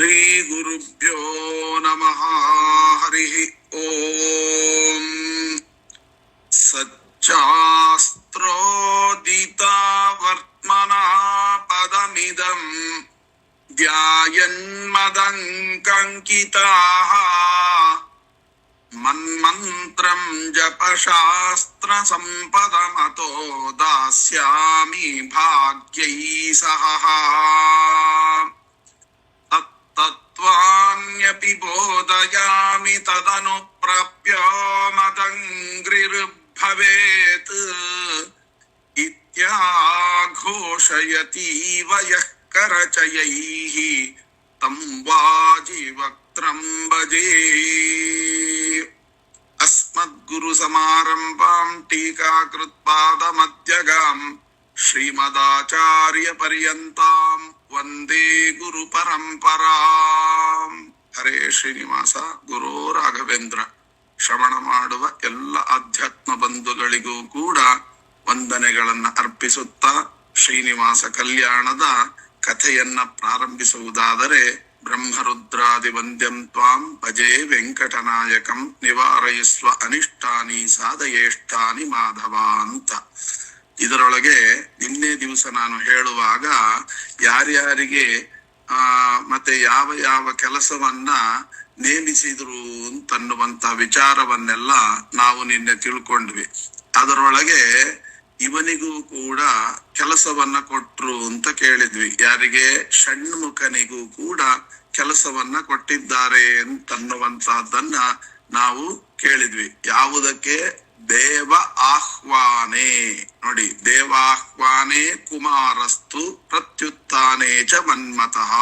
ಶ್ರೀ ಗುರುಭ್ಯೋ ನಮಃ. ಹರಿ ಓಂ. ಸಚ್ಚಾಸ್ತ್ರೋದಿತಾ ವರ್ತ್ಮನಾ ಪದಮಿದಂ ಧ್ಯಾಯನ್ಮದಂಕಂಕಿತಾಃ ಮನ್ಮಂತ್ರಂ ಜಪಶಾಸ್ತ್ರ ಸಂಪದಮತೋ ದಾಸ್ಯಾಮಿ ಭಾಗ್ಯೈ ಸಹ. ತತ್ವಾನ್ಯಪಿ ಬೋಧಯಾಮಿ ತದನುಪ್ರಾಪ್ಯ ಮದಂಗ್ರಿರ್ಭವೇತ್ ಇತ್ಯಾಘೋಷಯತೀವ ಯಃ ಕರಚಯೈಃ ತಂ ವಾಜಿವಕ್ತ್ರಂ ಭಜೇ. ಅಸ್ಮದ್ಗುರು ಸಮಾರಂಭಾಂ ಟೀಕಾಕೃತ್ಪಾದಮಧ್ಯಗಾಂ ಶ್ರೀಮದಾಚಾರ್ಯ ಪರ್ಯಂತಾಂ ವಂದೇ ಗುರು ಪರಂಪರಾಂ. ಹರೇ ಶ್ರೀನಿವಾಸ. ಗುರು ರಾಘವೇಂದ್ರ. ಶ್ರವಣ ಮಾಡುವ ಎಲ್ಲ ಅಧ್ಯಾತ್ಮ ಬಂಧುಗಳಿಗೂ ಕೂಡ ವಂದನೆಗಳನ್ನ ಅರ್ಪಿಸುತ್ತಾ ಶ್ರೀನಿವಾಸ ಕಲ್ಯಾಣದ ಕಥೆಯನ್ನ ಪ್ರಾರಂಭಿಸುವುದಾದರೆ, ಬ್ರಹ್ಮರುದ್ರಾದಿ ವಂದ್ಯಂ ತ್ವಾಂ ಭಜೆ ವೆಂಕಟನಾಯಕಂ ನಿವಾರಯಿಸ್ವ ಅನಿಷ್ಟಾನಿ ಸಾಧಯೇಷ್ಟಾನಿ ಮಾಧವ ಅಂತ. ಇದರೊಳಗೆ ನಿನ್ನೆ ದಿವಸ ನಾನು ಹೇಳುವಾಗ ಯಾರ್ಯಾರಿಗೆ ಮತ್ತೆ ಯಾವ ಯಾವ ಕೆಲಸವನ್ನ ನೇಮಿಸಿದ್ರು ಅಂತನ್ನುವಂತ ವಿಚಾರವನ್ನೆಲ್ಲ ನಾವು ನಿನ್ನೆ ತಿಳ್ಕೊಂಡ್ವಿ. ಅದರೊಳಗೆ ಇವನಿಗೂ ಕೂಡ ಕೆಲಸವನ್ನ ಕೊಟ್ರು ಅಂತ ಕೇಳಿದ್ವಿ. ಯಾರಿಗೆ? ಷಣ್ಮುಖನಿಗೂ ಕೂಡ ಕೆಲಸವನ್ನ ಕೊಟ್ಟಿದ್ದಾರೆ ಅಂತನ್ನುವಂತಹದ್ದನ್ನ ನಾವು ಕೇಳಿದ್ವಿ. ಯಾವುದಕ್ಕೆ? ದೇವ ಆಹ್ವಾನೆ. ನೋಡಿ, ದೇವಾಹ್ವಾನೆ ಕುಮಾರಸ್ತು ಪ್ರತ್ಯುತ್ಥಾನೇ ಚ ಮನ್ಮತಃ.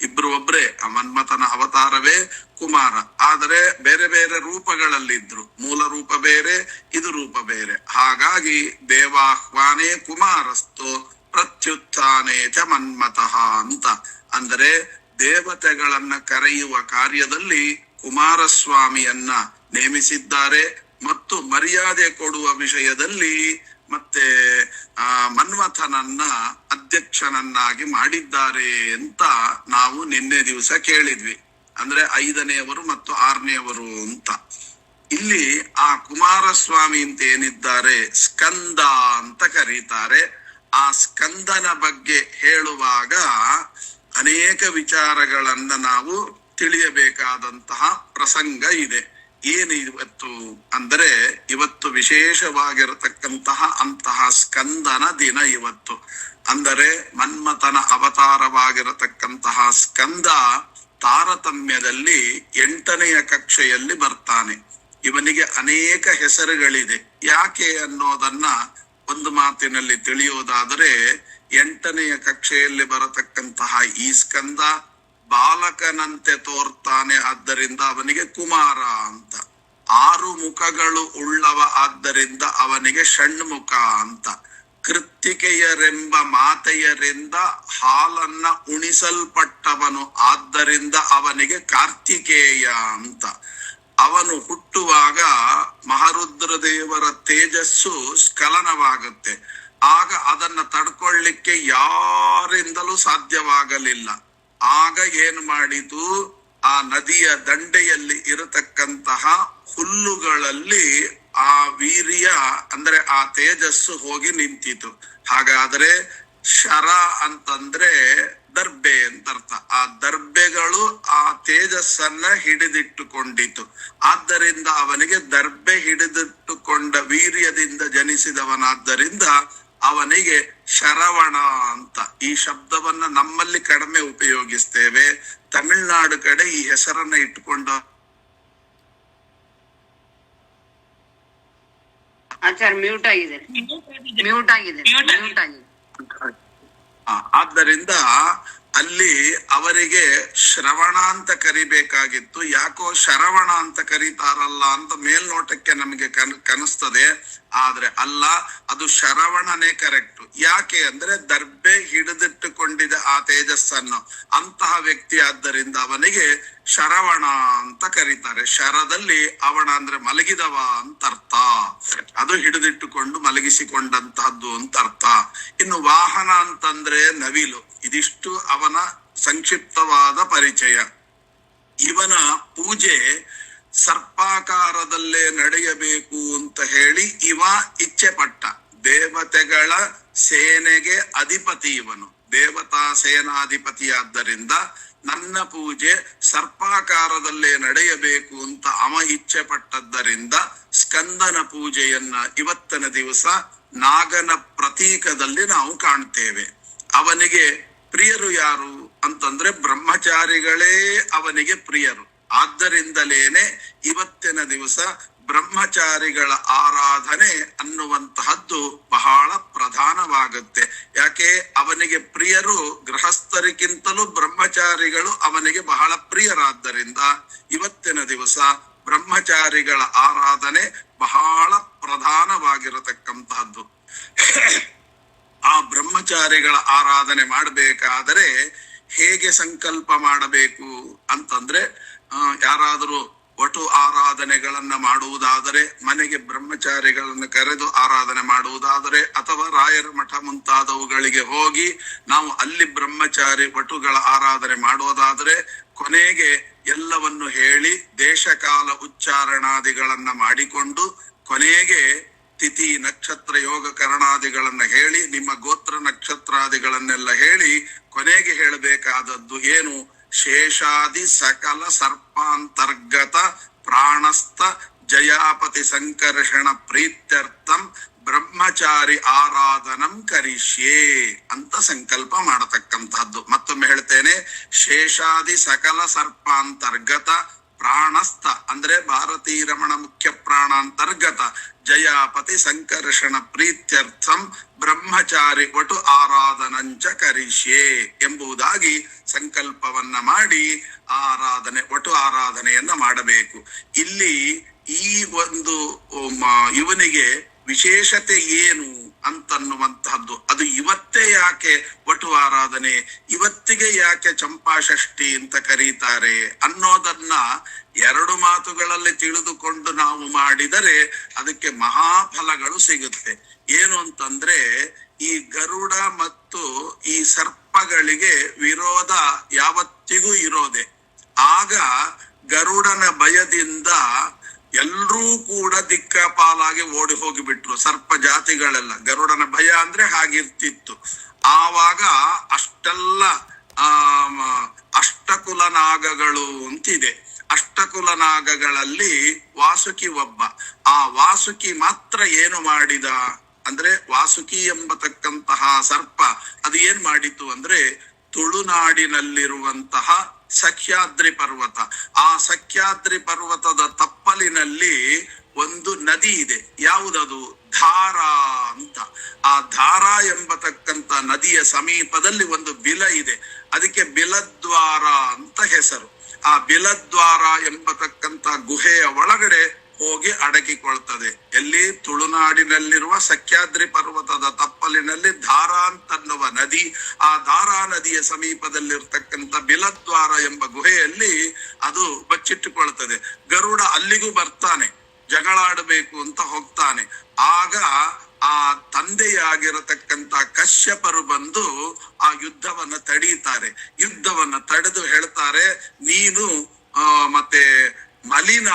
ಇಬ್ರು ಒಬ್ರೆ. ಆ ಮನ್ಮಥನ ಅವತಾರವೇ ಕುಮಾರ. ಆದರೆ ಬೇರೆ ಬೇರೆ ರೂಪಗಳಲ್ಲಿದ್ರು. ಮೂಲ ರೂಪ ಬೇರೆ, ಇದು ರೂಪ ಬೇರೆ. ಹಾಗಾಗಿ ದೇವಾಹ್ವಾನೆ ಕುಮಾರಸ್ತು ಪ್ರತ್ಯುತ್ಥಾನೇ ಚ ಮನ್ಮತಃ ಅಂತ. ಅಂದರೆ ದೇವತೆಗಳನ್ನ ಕರೆಯುವ ಕಾರ್ಯದಲ್ಲಿ ಕುಮಾರಸ್ವಾಮಿಯನ್ನ ನೇಮಿಸಿದ್ದಾರೆ ಮತ್ತು ಮರ್ಯಾದೆ ಕೊಡುವ ವಿಷಯದಲ್ಲಿ ಮತ್ತೆ ಮನ್ಮಥನನ್ನ ಅಧ್ಯಕ್ಷನನ್ನಾಗಿ ಮಾಡಿದ್ದಾರೆ ಅಂತ ನಾವು ನಿನ್ನೆ ದಿವಸ ಕೇಳಿದ್ವಿ. ಅಂದ್ರೆ 5ನೇಯವರು ಮತ್ತು 6ನೇಯವರು ಅಂತ. ಇಲ್ಲಿ ಆ ಕುಮಾರಸ್ವಾಮಿ ಅಂತ ಏನಿದ್ದಾರೆ, ಸ್ಕಂದ ಅಂತ ಕರೀತಾರೆ. ಆ ಸ್ಕಂದನ ಬಗ್ಗೆ ಹೇಳುವಾಗ ಅನೇಕ ವಿಚಾರಗಳನ್ನ ನಾವು ತಿಳಿಯಬೇಕಾದಂತಹ ಪ್ರಸಂಗ ಇದೆ. ಏನು ಇವತ್ತು ಅಂದರೆ, ಇವತ್ತು ವಿಶೇಷವಾಗಿರತಕ್ಕಂತಹ ಅಂತಹ ಸ್ಕಂದನ ದಿನ ಇವತ್ತು. ಅಂದರೆ ಮನ್ಮಥನ ಅವತಾರವಾಗಿರತಕ್ಕಂತಹ ಸ್ಕಂದ ತಾರತಮ್ಯದಲ್ಲಿ 8ನೆಯ ಕಕ್ಷೆಯಲ್ಲಿ ಬರ್ತಾನೆ. ಇವನಿಗೆ ಅನೇಕ ಹೆಸರುಗಳಿದೆ. ಯಾಕೆ ಅನ್ನೋದನ್ನ ಒಂದು ಮಾತಿನಲ್ಲಿ ತಿಳಿಯೋದಾದರೆ, 8ನೆಯ ಕಕ್ಷೆಯಲ್ಲಿ ಬರತಕ್ಕಂತಹ ಈ ಸ್ಕಂದ ಬಾಲಕನಂತೆ ತೋರ್ತಾನೆ, ಆದ್ದರಿಂದ ಅವನಿಗೆ ಕುಮಾರ ಅಂತ. 6 ಮುಖಗಳು ಉಳ್ಳವ, ಆದ್ದರಿಂದ ಅವನಿಗೆ ಷಣ್ಮುಖ ಅಂತ. ಕೃತ್ತಿಕೆಯರೆಂಬ ಮಾತೆಯರಿಂದ ಹಾಲನ್ನ ಉಣಿಸಲ್ಪಟ್ಟವನು, ಆದ್ದರಿಂದ ಅವನಿಗೆ ಕಾರ್ತಿಕೇಯ ಅಂತ. ಅವನು ಹುಟ್ಟುವಾಗ ಮಹಾರುದ್ರ ದೇವರ ತೇಜಸ್ಸು ಸ್ಖಲನವಾಗುತ್ತೆ. ಆಗ ಅದನ್ನ ತಡ್ಕೊಳ್ಳಿಕ್ಕೆ ಯಾರಿಂದಲೂ ಸಾಧ್ಯವಾಗಲಿಲ್ಲ. ಆಗ ಏನು ಮಾಡಿತು, ಆ ನದಿಯ ದಂಡೆಯಲ್ಲಿ ಇರತಕ್ಕಂತಹ ಹುಲ್ಲುಗಳಲ್ಲಿ ಆ ವೀರ್ಯ ಅಂದ್ರೆ ಆ ತೇಜಸ್ಸು ಹೋಗಿ ನಿಂತಿತು. ಹಾಗಾದ್ರೆ ಶರ ಅಂತಂದ್ರೆ ದರ್ಬೆ ಅಂತ ಅರ್ಥ. ಆ ದರ್ಬೆಗಳು ಆ ತೇಜಸ್ಸನ್ನ ಹಿಡಿದಿಟ್ಟುಕೊಂಡಿತು. ಆದ್ದರಿಂದ ಅವನಿಗೆ ದರ್ಬೆ ಹಿಡಿದಿಟ್ಟುಕೊಂಡ ವೀರ್ಯದಿಂದ ಜನಿಸಿದವನಾದ್ದರಿಂದ ಅವನಿಗೆ ಶರವಣ ಅಂತ. ಈ ಶಬ್ದವನ್ನ ನಮ್ಮಲ್ಲಿ ಕಡಿಮೆ ಉಪಯೋಗಿಸ್ತೇವೆ. ತಮಿಳ್ನಾಡು ಕಡೆ ಈ ಹೆಸರನ್ನ ಇಟ್ಟುಕೊಂಡ ಆದ್ದರಿಂದ ಅಲ್ಲಿ ಅವರಿಗೆ ಶ್ರವಣ ಅಂತ ಕರಿಬೇಕಾಗಿತ್ತು. ಯಾಕೋ ಶರವಣ ಅಂತ ಕರೀತಾರಲ್ಲ ಅಂತ ಮೇಲ್ನೋಟಕ್ಕೆ ನಮಗೆ ಕನಿಸ್ತದೆ. ಆದ್ರೆ ಅಲ್ಲ, ಅದು ಶರವಣನೇ ಕರೆಕ್ಟ್. ಯಾಕೆ ಅಂದ್ರೆ ದರ್ಬೆ ಹಿಡಿದಿಟ್ಟುಕೊಂಡಿದೆ ಆ ತೇಜಸ್ಸನ್ನು. ಅಂತಹ ವ್ಯಕ್ತಿ ಆದ್ದರಿಂದ ಅವನಿಗೆ ಶರವಣ ಅಂತ ಕರೀತಾರೆ. ಶರದಲ್ಲಿ ಅವಣ ಅಂದ್ರೆ ಮಲಗಿದವ ಅಂತ ಅರ್ಥ. ಅದು ಹಿಡಿದಿಟ್ಟುಕೊಂಡು ಮಲಗಿಸಿಕೊಂಡಂತಹದ್ದು ಅಂತ ಅರ್ಥ. ಇನ್ನು ವಾಹನ ಅಂತಂದ್ರೆ ನವಿಲು. ಇದಿಷ್ಟು ಅವನ ಸಂಕ್ಷಿಪ್ತವಾದ ಪರಿಚಯ. ಇವನ ಪೂಜೆ ಸರ್ಪಾಕಾರದಲ್ಲೇ ನಡೆಯಬೇಕು ಅಂತ ಹೇಳಿ ಇವ ಇಚ್ಛೆ ಪಟ್ಟ. ದೇವತೆಗಳ ಸೇನೆಗೆ ಅಧಿಪತಿ ಇವನು, ದೇವತಾ ಸೇನಾಧಿಪತಿಯಾದ್ದರಿಂದ ನನ್ನ ಪೂಜೆ ಸರ್ಪಾಕಾರದಲ್ಲೇ ನಡೆಯಬೇಕು ಅಂತ ಅವ ಇಚ್ಛೆ ಪಟ್ಟದ್ದರಿಂದ ಸ್ಕಂದನ ಪೂಜೆಯನ್ನ ಇವತ್ತಿನ ದಿವಸ ನಾಗನ ಪ್ರತೀಕದಲ್ಲಿ ನಾವು ಕಾಣ್ತೇವೆ. ಅವನಿಗೆ ಪ್ರಿಯರು ಯಾರು ಅಂತಂದ್ರೆ ಬ್ರಹ್ಮಚಾರಿಗಳೇ ಅವನಿಗೆ ಪ್ರಿಯರು. ಆದ್ದರಿಂದಲೇನೆ ಇವತ್ತಿನ ದಿವಸ ಬ್ರಹ್ಮಚಾರಿಗಳ ಆರಾಧನೆ ಅನ್ನುವಂತಹದ್ದು ಬಹಳ ಪ್ರಧಾನವಾಗುತ್ತೆ. ಯಾಕೆ? ಅವನಿಗೆ ಪ್ರಿಯರು ಗೃಹಸ್ಥರಿಗಿಂತಲೂ ಬ್ರಹ್ಮಚಾರಿಗಳು ಅವನಿಗೆ ಬಹಳ ಪ್ರಿಯರಾದ್ದರಿಂದ ಇವತ್ತಿನ ದಿವಸ ಬ್ರಹ್ಮಚಾರಿಗಳ ಆರಾಧನೆ ಬಹಳ ಪ್ರಧಾನವಾಗಿರತಕ್ಕಂತಹದ್ದು. ಆ ಬ್ರಹ್ಮಚಾರಿಗಳ ಆರಾಧನೆ ಮಾಡಬೇಕಾದರೆ ಹೇಗೆ ಸಂಕಲ್ಪ ಮಾಡಬೇಕು ಅಂತಂದ್ರೆ, ಯಾರಾದರೂ ವಟು ಆರಾಧನೆಗಳನ್ನ ಮಾಡುವುದಾದರೆ, ಮನೆಗೆ ಬ್ರಹ್ಮಚಾರಿಗಳನ್ನು ಕರೆದು ಆರಾಧನೆ ಮಾಡುವುದಾದರೆ, ಅಥವಾ ರಾಯರ ಮಠ ಮುಂತಾದವುಗಳಿಗೆ ಹೋಗಿ ನಾವು ಅಲ್ಲಿ ಬ್ರಹ್ಮಚಾರಿ ವಟುಗಳ ಆರಾಧನೆ ಮಾಡುವುದಾದರೆ, ಕೊನೆಗೆ ಎಲ್ಲವನ್ನು ಹೇಳಿ ದೇಶಕಾಲ ಉಚ್ಚಾರಣಾದಿಗಳನ್ನ ಮಾಡಿಕೊಂಡು ಕೊನೆಗೆ ತಿಥಿ ನಕ್ಷತ್ರ ಯೋಗ ಕರಣಾದಿಗಳನ್ನ ಹೇಳಿ ನಿಮ್ಮ ಗೋತ್ರ ನಕ್ಷತ್ರಾದಿಗಳನ್ನೆಲ್ಲ ಹೇಳಿ ಕೊನೆಗೆ ಹೇಳಬೇಕಾದದ್ದು ಏನು? ಶೇಷಾದಿ ಸಕಲ ಸರ್ಪಾಂತರ್ಗತ ಪ್ರಾಣಸ್ಥ ಜಯಾಪತಿ ಸಂಕರ್ಷಣ ಪ್ರೀತ್ಯರ್ಥಂ ಬ್ರಹ್ಮಚಾರಿ ಆರಾಧನಂ ಕರಿಷ್ಯೇ ಅಂತ ಸಂಕಲ್ಪ ಮಾಡತಕ್ಕಂತಹದ್ದು. ಮತ್ತೊಮ್ಮೆ ಹೇಳ್ತೇನೆ, ಶೇಷಾದಿ ಸಕಲ ಸರ್ಪಾಂತರ್ಗತ ಪ್ರಾಣಸ್ಥ ಅಂದ್ರೆ ಭಾರತೀ ರಮಣ ಮುಖ್ಯ ಪ್ರಾಣಾಂತರ್ಗತ ಜಯಾಪತಿ ಸಂಕರ್ಷಣ ಪ್ರೀತ್ಯರ್ಥಂ ಬ್ರಹ್ಮಚಾರಿ ವಟು ಆರಾಧನಂಚ ಕರಿಷ್ಯೇ ಎಂಬುದಾಗಿ ಸಂಕಲ್ಪವನ್ನ ಮಾಡಿ ಆರಾಧನೆ ವಟು ಆರಾಧನೆಯನ್ನ ಮಾಡಬೇಕು. ಇಲ್ಲಿ ಈ ಒಂದು ಇವನಿಗೆ ವಿಶೇಷತೆ ಏನು ಅಂತನ್ನುವಂತಹದ್ದು, ಅದು ಇವತ್ತೇ ಯಾಕೆ ವಟು ಆರಾಧನೆ, ಇವತ್ತಿಗೆ ಯಾಕೆ ಚಂಪಾಷಷ್ಠಿ ಅಂತ ಕರೀತಾರೆ ಅನ್ನೋದನ್ನ 2 ಮಾತುಗಳಲ್ಲಿ ತಿಳಿದುಕೊಂಡು ನಾವು ಮಾಡಿದರೆ ಅದಕ್ಕೆ ಮಹಾಫಲಗಳು ಸಿಗುತ್ತೆ. ಏನು ಅಂತಂದ್ರೆ, ಈ ಗರುಡ ಮತ್ತು ಈ ಸರ್ಪಗಳಿಗೆ ವಿರೋಧ ಯಾವತ್ತಿಗೂ ಇರೋದೆ. ಆಗ ಗರುಡನ ಭಯದಿಂದ ಎಲ್ರೂ ಕೂಡ ದಿಕ್ಕಾಪಾಲಾಗಿ ಓಡಿ ಹೋಗಿಬಿಟ್ರು ಸರ್ಪ ಜಾತಿಗಳೆಲ್ಲ. ಗರುಡನ ಭಯ ಅಂದ್ರೆ ಹಾಗಿರ್ತಿತ್ತು. ಆವಾಗ ಅಷ್ಟೆಲ್ಲ ಅಷ್ಟಕುಲ ನಾಗಗಳು ಅಂತಿದೆ. ಅಷ್ಟಕುಲ ನಾಗಗಳಲ್ಲಿ ವಾಸುಕಿ ಒಬ್ಬ. ಆ ವಾಸುಕಿ ಮಾತ್ರ ಏನು ಮಾಡಿದ ಅಂದ್ರೆ, ವಾಸುಕಿ ಎಂಬತಕ್ಕಂತಹ ಸರ್ಪ ಅದು ಏನ್ ಮಾಡಿತು ಅಂದ್ರೆ, ತುಳುನಾಡಿನಲ್ಲಿರುವಂತಹ ಸಖ್ಯಾದ್ರಿ ಪರ್ವತ, ಆ ಸಖ್ಯಾದ್ರಿ ಪರ್ವತದ ತಪ್ಪಲಿನಲ್ಲಿ ಒಂದು ನದಿ ಇದೆ. ಯಾವುದದು? ಧಾರಾ ಅಂತ. ಆ ಧಾರಾ ಎಂಬತಕ್ಕಂತ ನದಿಯ ಸಮೀಪದಲ್ಲಿ ಒಂದು ಬಿಲ ಇದೆ. ಅದಕ್ಕೆ ಬಿಲದ್ವಾರ ಅಂತ ಹೆಸರು. ಆ ಬಿಲದ್ವಾರ ಎಂಬತಕ್ಕಂತ ಗುಹೆಯ ಒಳಗಡೆ ಹೋಗಿ ಅಡಗಿಕೊಳ್ತದೆ. ಎಲ್ಲಿ? ತುಳುನಾಡಿನಲ್ಲಿರುವ ಸಖ್ಯಾದ್ರಿ ಪರ್ವತದ ತಪ್ಪಲಿನಲ್ಲಿ ಧಾರಾ ಅಂತನ್ನುವ ನದಿ. ಆ ಧಾರಾ ನದಿಯ ಸಮೀಪದಲ್ಲಿರ್ತಕ್ಕಂಥ ಬಿಲದ್ವಾರ ಎಂಬ ಗುಹೆಯಲ್ಲಿ ಅದು ಬಚ್ಚಿಟ್ಟುಕೊಳ್ತದೆ. ಗರುಡ ಅಲ್ಲಿಗೂ ಬರ್ತಾನೆ, ಜಗಳಾಡಬೇಕು ಅಂತ ಹೋಗ್ತಾನೆ. ಆಗ ಆ ತಂದೆಯಾಗಿರತಕ್ಕಂತ ಕಶ್ಯಪರು ಬಂದು ಆ ಯುದ್ಧವನ್ನ ತಡೀತಾರೆ. ಯುದ್ಧವನ್ನ ತಡೆದು ಹೇಳ್ತಾರೆ, ನೀನು ಮತ್ತೆ ಮಲಿನ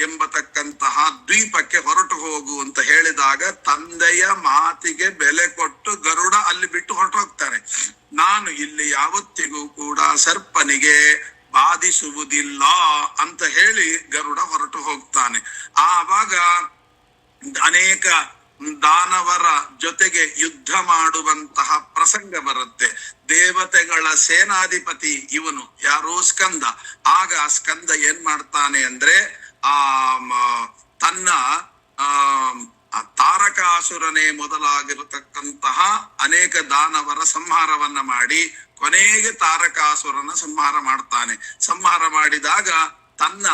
ಎಂಬತಕ್ಕಂತಹ ದ್ವೀಪಕ್ಕೆ ಹೊರಟು ಹೋಗು ಅಂತ ಹೇಳಿದಾಗ ತಂದೆಯ ಮಾತಿಗೆ ಬೆಲೆ ಕೊಟ್ಟು ಗರುಡ ಅಲ್ಲಿ ಬಿಟ್ಟು ಹೊರಟು ಹೋಗ್ತಾರೆ. ನಾನು ಇಲ್ಲಿ ಯಾವತ್ತಿಗೂ ಕೂಡ ಸರ್ಪನಿಗೆ ಬಾಧಿಸುವುದಿಲ್ಲ ಅಂತ ಹೇಳಿ ಗರುಡ ಹೊರಟು ಹೋಗ್ತಾನೆ. ಆವಾಗ ಅನೇಕ ದಾನವರ ಜೊತೆಗೆ ಯುದ್ಧ ಮಾಡುವಂತಹ ಪ್ರಸಂಗ ಬರುತ್ತೆ. ದೇವತೆಗಳ ಸೇನಾಧಿಪತಿ ಇವನು ಯಾರು? ಸ್ಕಂದ. ಆಗ ಸ್ಕಂದ ಏನ್ ಮಾಡ್ತಾನೆ ಅಂದ್ರೆ, ತನ್ನ ತಾರಕಾಸುರನೇ ಮೊದಲಾಗಿರತಕ್ಕಂತಹ ಅನೇಕ ದಾನವರ ಸಂಹಾರವನ್ನ ಮಾಡಿ ಕೊನೆಗೆ ತಾರಕಾಸುರನ ಸಂಹಾರ ಮಾಡ್ತಾನೆ. ಸಂಹಾರ ಮಾಡಿದಾಗ ತನ್ನ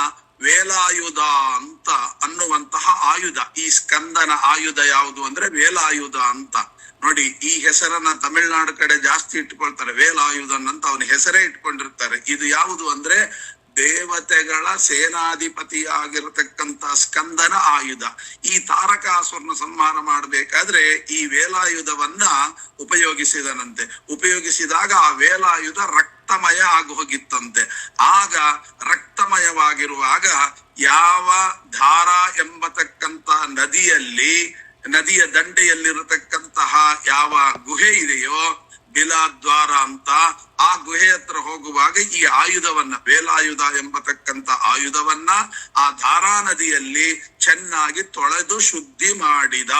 ವೇಲಾಯುಧ ಅಂತ ಅನ್ನುವಂತಹ ಆಯುಧ, ಈ ಸ್ಕಂದನ ಆಯುಧ ಯಾವುದು ಅಂದ್ರೆ ವೇಲಾಯುಧ ಅಂತ. ನೋಡಿ, ಈ ಹೆಸರನ್ನ ತಮಿಳ್ನಾಡು ಕಡೆ ಜಾಸ್ತಿ ಇಟ್ಕೊಳ್ತಾರೆ. ವೇಲಾಯುಧನ್ ಅಂತ ಅವನ ಹೆಸರೇ ಇಟ್ಕೊಂಡಿರ್ತಾರೆ. ಇದು ಯಾವುದು ಅಂದ್ರೆ ದೇವತೆಗಳ ಸೇನಾಧಿಪತಿಯಾಗಿರತಕ್ಕಂತ ಸ್ಕಂದನ ಆಯುಧ. ಈ ತಾರಕಾಸುರನ ಸಂಹಾರ ಮಾಡಬೇಕಾದ್ರೆ ಈ ವೇಲಾಯುಧವನ್ನ ಉಪಯೋಗಿಸಿದನಂತೆ. ಉಪಯೋಗಿಸಿದಾಗ ಆ ವೇಲಾಯುಧ ರಕ್ತ ರಕ್ತಮಯ ಆಗಿ ಹೋಗಿತ್ತಂತೆ. ಆಗ ರಕ್ತಮಯವಾಗಿರುವಾಗ ಯಾವ ಧಾರಾ ಎಂಬತಕ್ಕಂತ ನದಿಯ ದಂಡೆಯಲ್ಲಿರತಕ್ಕಂತಹ ಯಾವ ಗುಹೆ ಇದೆಯೋ ಬಿಲಾದ್ವಾರ ಅಂತ, ಆ ಗುಹೆ ಹತ್ರ ಹೋಗುವಾಗ ಈ ಆಯುಧವನ್ನ, ವೇಲಾಯುಧ ಎಂಬತಕ್ಕಂತ ಆಯುಧವನ್ನ ಆ ಧಾರಾ ನದಿಯಲ್ಲಿ ಚೆನ್ನಾಗಿ ತೊಳೆದು ಶುದ್ಧಿ ಮಾಡಿದ.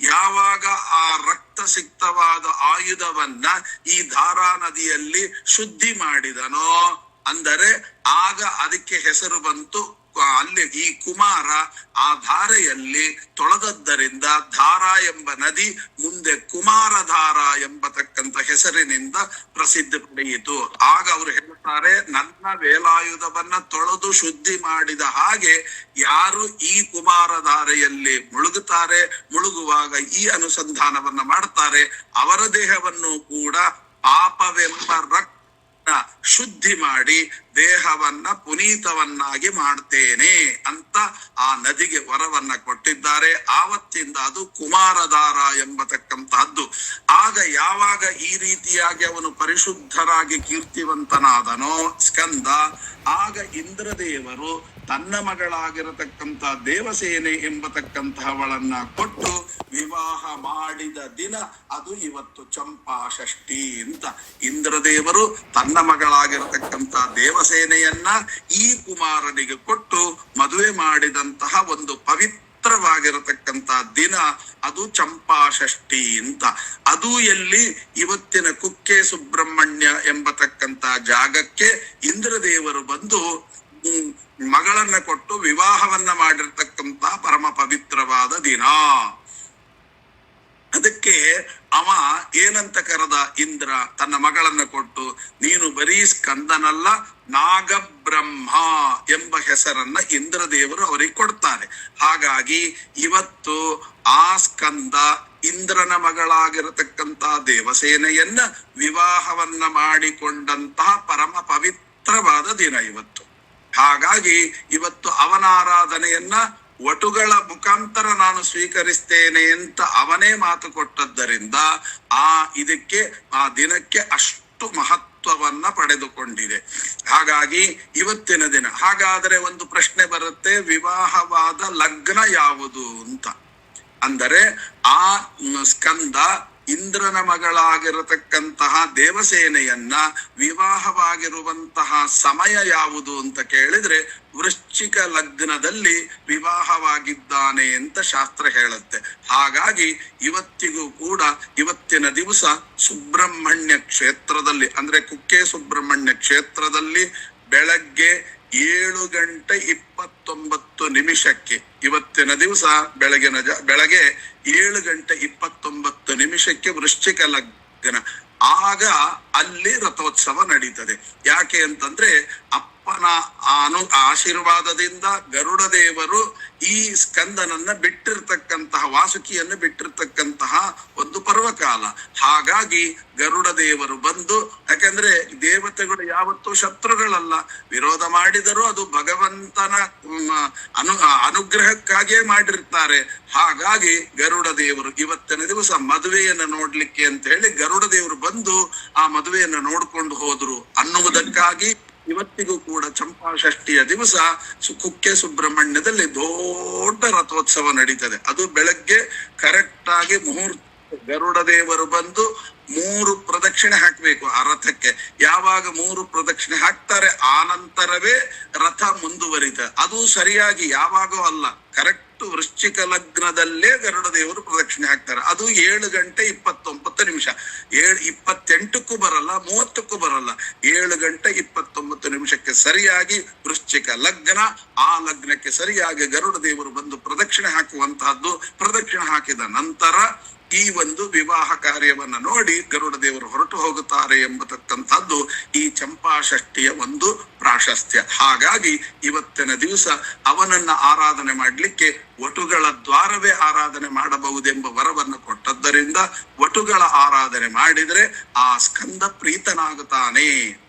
ಯಾವಾಗ ಆ ರಕ್ತ ಸಿಕ್ತವಾದ ಆಯುಧವನ್ನ ಈ ಧಾರಾ ನದಿಯಲ್ಲಿ ಶುದ್ಧಿ ಮಾಡಿದನೋ ಅಂದರೆ ಆಗ ಅದಕ್ಕೆ ಹೆಸರು ಬಂತು. ಅಲ್ಲಿ ಈ ಕುಮಾರ ಆ ಧಾರೆಯಲ್ಲಿ ತೊಳೆದದ್ದರಿಂದ ಧಾರಾ ಎಂಬ ನದಿ ಮುಂದೆ ಕುಮಾರಧಾರ ಎಂಬತಕ್ಕಂತ ಹೆಸರಿನಿಂದ ಪ್ರಸಿದ್ಧಿ ಪಡೆಯಿತು. ಆಗ ಅವರು ಹೇಳ್ತಾರೆ, ನನ್ನ ವೇಲಾಯುಧವನ್ನ ತೊಳೆದು ಶುದ್ಧಿ ಮಾಡಿದ ಹಾಗೆ ಯಾರು ಈ ಕುಮಾರಧಾರೆಯಲ್ಲಿ ಮುಳುಗುವಾಗ ಈ ಅನುಸಂಧಾನವನ್ನ ಮಾಡ್ತಾರೆ, ಅವರ ದೇಹವನ್ನು ಕೂಡ ಪಾಪವೆಂಬ ರಕ್ತ ಶುದ್ಧಿ ಮಾಡಿ ದೇಹವನ್ನ ಪುನೀತವನ್ನಾಗಿ ಮಾಡ್ತೇನೆ ಅಂತ ಆ ನದಿಗೆ ವರವನ್ನ ಕೊಟ್ಟಿದ್ದಾರೆ. ಆವತ್ತಿಂದ ಅದು ಕುಮಾರಧಾರ ಎಂಬತಕ್ಕಂತಹದ್ದು. ಆಗ ಯಾವಾಗ ಈ ರೀತಿಯಾಗಿ ಅವನು ಪರಿಶುದ್ಧರಾಗಿ ಕೀರ್ತಿವಂತನಾದನೋ ಸ್ಕಂದ, ಆಗ ಇಂದ್ರದೇವರು ತನ್ನ ಮಗಳಾಗಿರತಕ್ಕಂತ ದೇವಸೇನೆ ಎಂಬತಕ್ಕಂತಹವಳನ್ನ ಕೊಟ್ಟು ವಿವಾಹ ಮಾಡಿದ ದಿನ ಅದು ಇವತ್ತು ಚಂಪಾಷಷ್ಠಿ ಅಂತ. ಇಂದ್ರದೇವರು ತನ್ನ ಮಗಳಾಗಿರತಕ್ಕಂತ ದೇವಸೇನೆಯನ್ನ ಈ ಕುಮಾರನಿಗೆ ಕೊಟ್ಟು ಮದುವೆ ಮಾಡಿದಂತಹ ಒಂದು ಪವಿತ್ರವಾಗಿರತಕ್ಕಂತ ದಿನ ಅದು ಚಂಪಾಷಷ್ಠಿ ಅಂತ. ಅದು ಎಲ್ಲಿ? ಇವತ್ತಿನ ಕುಕ್ಕೆ ಸುಬ್ರಹ್ಮಣ್ಯ ಎಂಬತಕ್ಕಂತ ಜಾಗಕ್ಕೆ ಇಂದ್ರದೇವರು ಬಂದು ಮಗಳನ್ನ ಕೊಟ್ಟು ವಿವಾಹವನ್ನ ಮಾಡಿರ್ತಕ್ಕಂತ ಪರಮ ಪವಿತ್ರವಾದ ದಿನ. ಅದಕ್ಕೆ ಅವ ಏನಂತ ಕರೆದ ಇಂದ್ರ ತನ್ನ ಮಗಳನ್ನ ಕೊಟ್ಟು, ನೀನು ಬರೀ ಸ್ಕಂದನಲ್ಲ ನಾಗಬ್ರಹ್ಮ ಎಂಬ ಹೆಸರನ್ನ ಇಂದ್ರದೇವರು ಅವರಿಗೆ ಕೊಡ್ತಾರೆ. ಹಾಗಾಗಿ ಇವತ್ತು ಆ ಸ್ಕಂದ ಇಂದ್ರನ ಮಗಳಾಗಿರತಕ್ಕಂತ ದೇವಸೇನೆಯನ್ನ ವಿವಾಹವನ್ನ ಮಾಡಿಕೊಂಡಂತಹ ಪರಮ ಪವಿತ್ರವಾದ ದಿನ ಇವತ್ತು. ಹಾಗಾಗಿ ಇವತ್ತು ಅವನ ಆರಾಧನೆಯನ್ನ ವಟುಗಳ ಮುಖಾಂತರ ನಾನು ಸ್ವೀಕರಿಸ್ತೇನೆ ಅಂತ ಅವನೇ ಮಾತು ಕೊಟ್ಟದ್ದರಿಂದ ಆ ದಿನಕ್ಕೆ ಅಷ್ಟು ಮಹತ್ವವನ್ನ ಪಡೆದುಕೊಂಡಿದೆ. ಹಾಗಾಗಿ ಇವತ್ತಿನ ದಿನ. ಹಾಗಾದರೆ ಒಂದು ಪ್ರಶ್ನೆ ಬರುತ್ತೆ, ವಿವಾಹವಾದ ಲಗ್ನ ಯಾವುದು ಅಂತ. ಅಂದರೆ ಆ ಸ್ಕಂದ ಇಂದ್ರನ ಮಗಳಾಗಿರತಕ್ಕಂತಹ ದೇವಸೇನೆಯನ್ನ ವಿವಾಹವಾಗಿರುವಂತಹ ಸಮಯ ಯಾವುದು ಅಂತ ಕೇಳಿದ್ರೆ ವೃಶ್ಚಿಕ ಲಗ್ನದಲ್ಲಿ ವಿವಾಹವಾಗಿದ್ದಾನೆ ಅಂತ ಶಾಸ್ತ್ರ ಹೇಳುತ್ತೆ. ಹಾಗಾಗಿ ಇವತ್ತಿಗೂ ಕೂಡ ಇವತ್ತಿನ ದಿವಸ ಸುಬ್ರಹ್ಮಣ್ಯ ಕ್ಷೇತ್ರದಲ್ಲಿ ಅಂದ್ರೆ ಕುಕ್ಕೆ ಸುಬ್ರಹ್ಮಣ್ಯ ಕ್ಷೇತ್ರದಲ್ಲಿ ಬೆಳಗ್ಗೆ 7:29 ಇವತ್ತಿನ ದಿವಸ ಬೆಳಗ್ಗೆ 7:29 ವೃಶ್ಚಿಕ ಲಗ್ನ. ಆಗ ಅಲ್ಲಿ ರಥೋತ್ಸವ ನಡೀತದೆ. ಯಾಕೆ ಅಂತಂದ್ರೆ ಅಪ್ಪನ ಆಶೀರ್ವಾದದಿಂದ ಗರುಡ ದೇವರು ಈ ಸ್ಕಂದನನ್ನ ಬಿಟ್ಟಿರ್ತಕ್ಕಂತಹ ವಾಸುಕಿಯನ್ನು ಬಿಟ್ಟಿರ್ತಕ್ಕಂತಹ ಒಂದು ಪರ್ವಕಾಲ. ಹಾಗಾಗಿ ಗರುಡ ದೇವರು ಬಂದು, ಯಾಕಂದ್ರೆ ದೇವತೆಗಳು ಯಾವತ್ತೂ ಶತ್ರುಗಳಲ್ಲ, ವಿರೋಧ ಮಾಡಿದರೂ ಅದು ಭಗವಂತನ ಅನುಗ್ರಹಕ್ಕಾಗಿಯೇ ಮಾಡಿರ್ತಾರೆ. ಹಾಗಾಗಿ ಗರುಡ ದೇವರು ಇವತ್ತಿನ ದಿವಸ ಮದುವೆಯನ್ನು ನೋಡ್ಲಿಕ್ಕೆ ಅಂತ ಹೇಳಿ ಗರುಡ ದೇವರು ಬಂದು ಆ ಮದುವೆಯನ್ನು ನೋಡ್ಕೊಂಡು ಹೋದ್ರು ಅನ್ನುವುದಕ್ಕಾಗಿ ಇವತ್ತಿಗೂ ಕೂಡ ಚಂಪಾಷಷ್ಠಿಯ ದಿವಸ ಕುಕ್ಕೆ ಸುಬ್ರಹ್ಮಣ್ಯದಲ್ಲಿ ದೊಡ್ಡ ರಥೋತ್ಸವ ನಡೀತದೆ. ಅದು ಬೆಳಗ್ಗೆ ಕರೆಕ್ಟ್ ಆಗಿ ಮುಹೂರ್ತ ಗರುಡ ದೇವರು ಬಂದು 3 ಪ್ರದಕ್ಷಿಣೆ ಹಾಕ್ಬೇಕು ಆ ರಥಕ್ಕೆ. ಯಾವಾಗ 3 ಪ್ರದಕ್ಷಿಣೆ ಹಾಕ್ತಾರೆ ಆ ನಂತರವೇ ರಥ ಮುಂದುವರಿತದೆ. ಅದು ಸರಿಯಾಗಿ ಯಾವಾಗೋ ಅಲ್ಲ, ಕರೆಕ್ಟ್ ವೃಶ್ಚಿಕ ಲಗ್ನದಲ್ಲೇ ಗರುಡ ದೇವರು ಪ್ರದಕ್ಷಿಣೆ ಹಾಕ್ತಾರೆ. ಅದು 7:29 28ಕ್ಕೂ ಬರಲ್ಲ, 30ಕ್ಕೂ ಬರಲ್ಲ. 7:29 ಸರಿಯಾಗಿ ವೃಶ್ಚಿಕ ಲಗ್ನ. ಆ ಲಗ್ನಕ್ಕೆ ಸರಿಯಾಗಿ ಗರುಡ ದೇವರು ಬಂದು ಪ್ರದಕ್ಷಿಣೆ ಹಾಕುವಂತಹದ್ದು. ಪ್ರದಕ್ಷಿಣೆ ಹಾಕಿದ ನಂತರ ಈ ಒಂದು ವಿವಾಹ ಕಾರ್ಯವನ್ನ ನೋಡಿ ಗರುಡ ದೇವರು ಹೊರಟು ಹೋಗುತ್ತಾರೆ ಎಂಬತಕ್ಕಂಥದ್ದು ಈ ಚಂಪಾಷಷ್ಠಿಯ ಒಂದು ಪ್ರಾಶಸ್ತ್ಯ. ಹಾಗಾಗಿ ಇವತ್ತಿನ ದಿವಸ ಅವನನ್ನ ಆರಾಧನೆ ಮಾಡ್ಲಿಕ್ಕೆ ವಟುಗಳ ದ್ವಾರವೇ ಆರಾಧನೆ ಮಾಡಬಹುದೆಂಬ ವರವನ್ನು ಕೊಟ್ಟದ್ದರಿಂದ ವಟುಗಳ ಆರಾಧನೆ ಮಾಡಿದ್ರೆ ಆ ಸ್ಕಂದ ಪ್ರೀತನಾಗುತ್ತಾನೆ.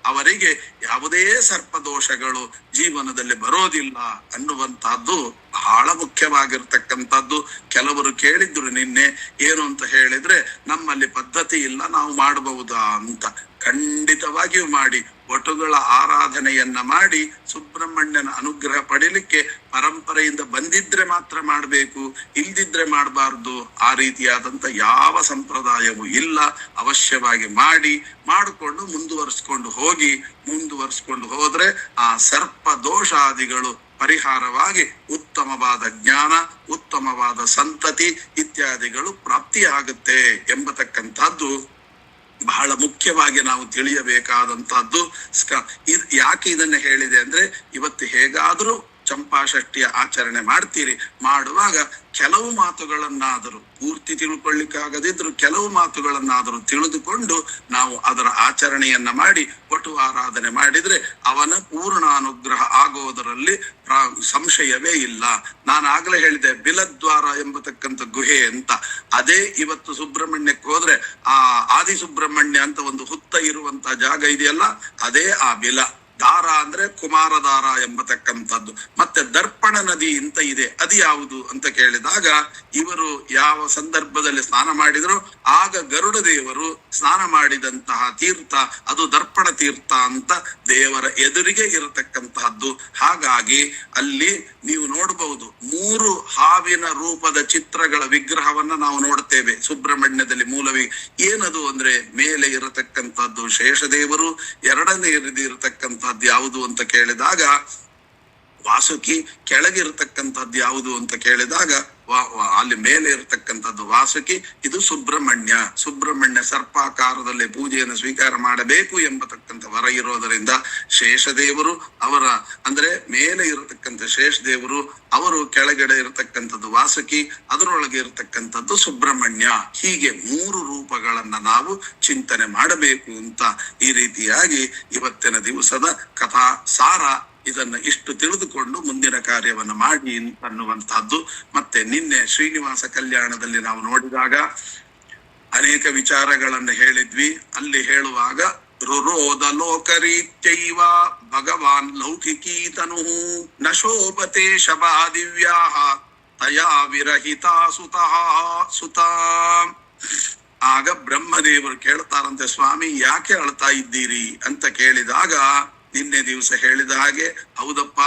ಅವರಿಗೆ ಯಾವುದೇ ಸರ್ಪದೋಷಗಳು ಜೀವನದಲ್ಲಿ ಬರೋದಿಲ್ಲ ಅನ್ನುವಂತಹದ್ದು ಬಹಳ ಮುಖ್ಯವಾಗಿರ್ತಕ್ಕಂಥದ್ದು. ಕೆಲವರು ಕೇಳಿದ್ರು ನಿನ್ನೆ ಏನು ಅಂತ ಹೇಳಿದ್ರೆ, ನಮ್ಮಲ್ಲಿ ಪದ್ಧತಿ ಇಲ್ಲ, ನಾವು ಮಾಡಬಹುದಾ ಅಂತ. ಖಂಡಿತವಾಗಿ ಅಚೀವ್ ಮಾಡಿ ವಟುಗಳ ಆರಾಧನೆಯನ್ನ ಮಾಡಿ ಸುಬ್ರಹ್ಮಣ್ಯನ ಅನುಗ್ರಹ ಪಡಿಲಿಕ್ಕೆ ಪರಂಪರೆಯಿಂದ ಬಂದಿದ್ರೆ ಮಾತ್ರ ಮಾಡಬೇಕು, ಇಲ್ದಿದ್ರೆ ಮಾಡಬಾರ್ದು. ಆ ರೀತಿಯಾದಂತ ಯಾವ ಸಂಪ್ರದಾಯವೂ ಇಲ್ಲ. ಅವಶ್ಯವಾಗಿ ಮಾಡಿಕೊಂಡು ಮುಂದುವರಿಸ್ಕೊಂಡು ಹೋದ್ರೆ ಆ ಸರ್ಪ ದೋಷಾದಿಗಳು ಪರಿಹಾರವಾಗಿ ಉತ್ತಮವಾದ ಜ್ಞಾನ, ಉತ್ತಮವಾದ ಸಂತತಿ ಇತ್ಯಾದಿಗಳು ಪ್ರಾಪ್ತಿಯಾಗುತ್ತೆ ಎಂಬತಕ್ಕಂಥದ್ದು ಬಹಳ ಮುಖ್ಯವಾಗಿ ನಾವು ತಿಳಿಯಬೇಕಾದಂತಹದ್ದು. ಯಾಕೆ ಇದನ್ನ ಹೇಳಿದೆ ಅಂದ್ರೆ, ಇವತ್ತು ಹೇಗಾದ್ರೂ ಚಂಪಾಷಷ್ಠಿಯ ಆಚರಣೆ ಮಾಡ್ತೀರಿ, ಮಾಡುವಾಗ ಕೆಲವು ಮಾತುಗಳನ್ನಾದರೂ ಪೂರ್ತಿ ತಿಳ್ಕೊಳ್ಳಿಕ್ಕಾಗದಿದ್ರು ಕೆಲವು ಮಾತುಗಳನ್ನಾದರೂ ತಿಳಿದುಕೊಂಡು ನಾವು ಅದರ ಆಚರಣೆಯನ್ನ ಮಾಡಿ ವಟು ಆರಾಧನೆ ಮಾಡಿದ್ರೆ ಅವನ ಪೂರ್ಣ ಅನುಗ್ರಹ ಆಗೋದರಲ್ಲಿ ಸಂಶಯವೇ ಇಲ್ಲ. ನಾನು ಆಗ್ಲೇ ಹೇಳಿದೆ ಬಿಲದ್ವಾರ ಎಂಬತಕ್ಕಂಥ ಗುಹೆ ಅಂತ. ಅದೇ ಇವತ್ತು ಸುಬ್ರಹ್ಮಣ್ಯಕ್ಕೆ ಹೋದ್ರೆ ಆ ಆದಿ ಸುಬ್ರಹ್ಮಣ್ಯ ಅಂತ ಒಂದು ಹುತ್ತ ಇರುವಂತ ಜಾಗ ಇದೆಯಲ್ಲ, ಅದೇ ಆ ಬಿಲ. ದಾರ ಅಂದ್ರೆ ಕುಮಾರದಾರ ಎಂಬತಕ್ಕಂಥದ್ದು. ಮತ್ತೆ ದರ್ಪಣ ನದಿ ಅಂತ ಇದೆ, ಅದು ಯಾವುದು ಅಂತ ಕೇಳಿದಾಗ ಇವರು ಯಾವ ಸಂದರ್ಭದಲ್ಲಿ ಸ್ನಾನ ಮಾಡಿದ್ರು ಆಗ ಗರುಡ ದೇವರು ಸ್ನಾನ ಮಾಡಿದಂತಹ ತೀರ್ಥ ಅದು ದರ್ಪಣ ತೀರ್ಥ ಅಂತ ದೇವರ ಎದುರಿಗೆ ಇರತಕ್ಕಂತಹದ್ದು. ಹಾಗಾಗಿ ಅಲ್ಲಿ ನೀವು ನೋಡಬಹುದು 3 ಹಾವಿನ ರೂಪದ ಚಿತ್ರಗಳ ವಿಗ್ರಹವನ್ನ ನಾವು ನೋಡ್ತೇವೆ ಸುಬ್ರಹ್ಮಣ್ಯದಲ್ಲಿ. ಮೂಲವಿ ಏನದು ಅಂದ್ರೆ ಮೇಲೆ ಇರತಕ್ಕಂಥದ್ದು ಶೇಷದೇವರು, ಎರಡನೇ ಇರತಕ್ಕಂಥದ್ದು ಯಾವುದು ಅಂತ ಕೇಳಿದಾಗ ವಾಸುಕಿ, ಕೆಳಗಿರತಕ್ಕಂಥದ್ದು ಯಾವುದು ಅಂತ ಕೇಳಿದಾಗ ಅಲ್ಲಿ ಮೇಲೆ ಇರತಕ್ಕಂಥದ್ದು ವಾಸುಕಿ, ಇದು ಸುಬ್ರಹ್ಮಣ್ಯ ಸರ್ಪಾಕಾರದಲ್ಲಿ ಪೂಜೆಯನ್ನು ಸ್ವೀಕಾರ ಮಾಡಬೇಕು ಎಂಬತಕ್ಕಂಥ ವರ ಇರೋದರಿಂದ ಶೇಷದೇವರು ಅವರ ಅಂದ್ರೆ ಮೇಲೆ ಇರತಕ್ಕಂಥ ಶೇಷದೇವರು, ಅವರು ಕೆಳಗಡೆ ಇರತಕ್ಕಂಥದ್ದು ವಾಸುಕಿ, ಅದರೊಳಗೆ ಇರತಕ್ಕಂಥದ್ದು ಸುಬ್ರಹ್ಮಣ್ಯ. ಹೀಗೆ 3 ರೂಪಗಳನ್ನ ನಾವು ಚಿಂತನೆ ಮಾಡಬೇಕು ಅಂತ ಈ ರೀತಿಯಾಗಿ ಇವತ್ತಿನ ದಿವಸದ ಕಥಾ ಸಾರ. ಇದನ್ನ ಇಷ್ಟು ತಿಳಿದುಕೊಂಡು ಮುಂದಿನ ಕಾರ್ಯವನ್ನು ಮಾಡಿ ಅನ್ನುವಂತಹದ್ದು. ಮತ್ತೆ ನಿನ್ನೆ ಶ್ರೀನಿವಾಸ ಕಲ್ಯಾಣದಲ್ಲಿ ನಾವು ನೋಡಿದಾಗ ಅನೇಕ ವಿಚಾರಗಳನ್ನು ಹೇಳಿದ್ವಿ. ಅಲ್ಲಿ ಹೇಳುವಾಗ ರುರೋಧ ಲೋಕರೀತ್ಯೈವ ಭಗವಾನ್ ಲೌಕಿಕೀತನು ನಶೋಪತೆ ಶಬಾ ದಿವ್ಯಾಹ ತಯಾ ವಿರಹಿತಾ ಸುತ. ಆಗ ಬ್ರಹ್ಮದೇವರು ಕೇಳ್ತಾರಂತೆ, ಸ್ವಾಮಿ ಯಾಕೆ ಅಳ್ತಾ ಇದ್ದೀರಿ ಅಂತ ಕೇಳಿದಾಗ ನಿನ್ನೆ ದಿವಸ ಹೇಳಿದ ಹಾಗೆ, ಹೌದಪ್ಪ,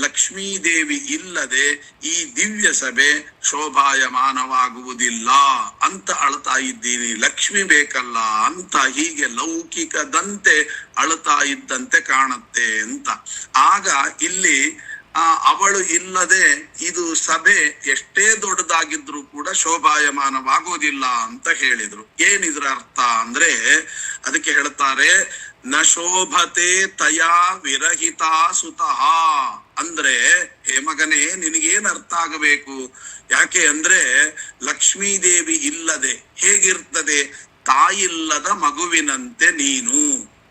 ಲಕ್ಷ್ಮೀದೇವಿ ಇಲ್ಲದೆ ಈ ದಿವ್ಯ ಸಭೆ ಶೋಭಾಯಮಾನವಾಗುವುದಿಲ್ಲ ಅಂತ ಅಳ್ತಾ ಇದ್ದೀನಿ, ಲಕ್ಷ್ಮಿ ಬೇಕಲ್ಲ ಅಂತ ಹೀಗೆ ಲೌಕಿಕದಂತೆ ಅಳ್ತಾ ಇದ್ದಂತೆ ಕಾಣುತ್ತೆ ಅಂತ. ಆಗ ಇಲ್ಲಿ ಅವಳು ಇಲ್ಲದೆ ಇದು ಸಭೆ ಎಷ್ಟೇ ದೊಡ್ಡದಾಗಿದ್ರು ಕೂಡ ಶೋಭಾಯಮಾನವಾಗೋದಿಲ್ಲ ಅಂತ ಹೇಳಿದ್ರು. ಏನಿದ್ರ ಅರ್ಥ ಅಂದ್ರೆ ಅದಕ್ಕೆ ಹೇಳ್ತಾರೆ ನ ಶೋಭತೆ ತಯಾ ವಿರಹಿತಾ ಸುತಃ. ಅಂದ್ರೆ ಹೇ ಮಗನೇ, ನಿನಗೇನ್ ಅರ್ಥ ಆಗಬೇಕು? ಯಾಕೆ ಅಂದ್ರೆ ಲಕ್ಷ್ಮೀದೇವಿ ಇಲ್ಲದೆ ಹೇಗಿರ್ತದೆ? ತಾಯಿಲ್ಲದ ಮಗುವಿನಂತೆ ನೀನು.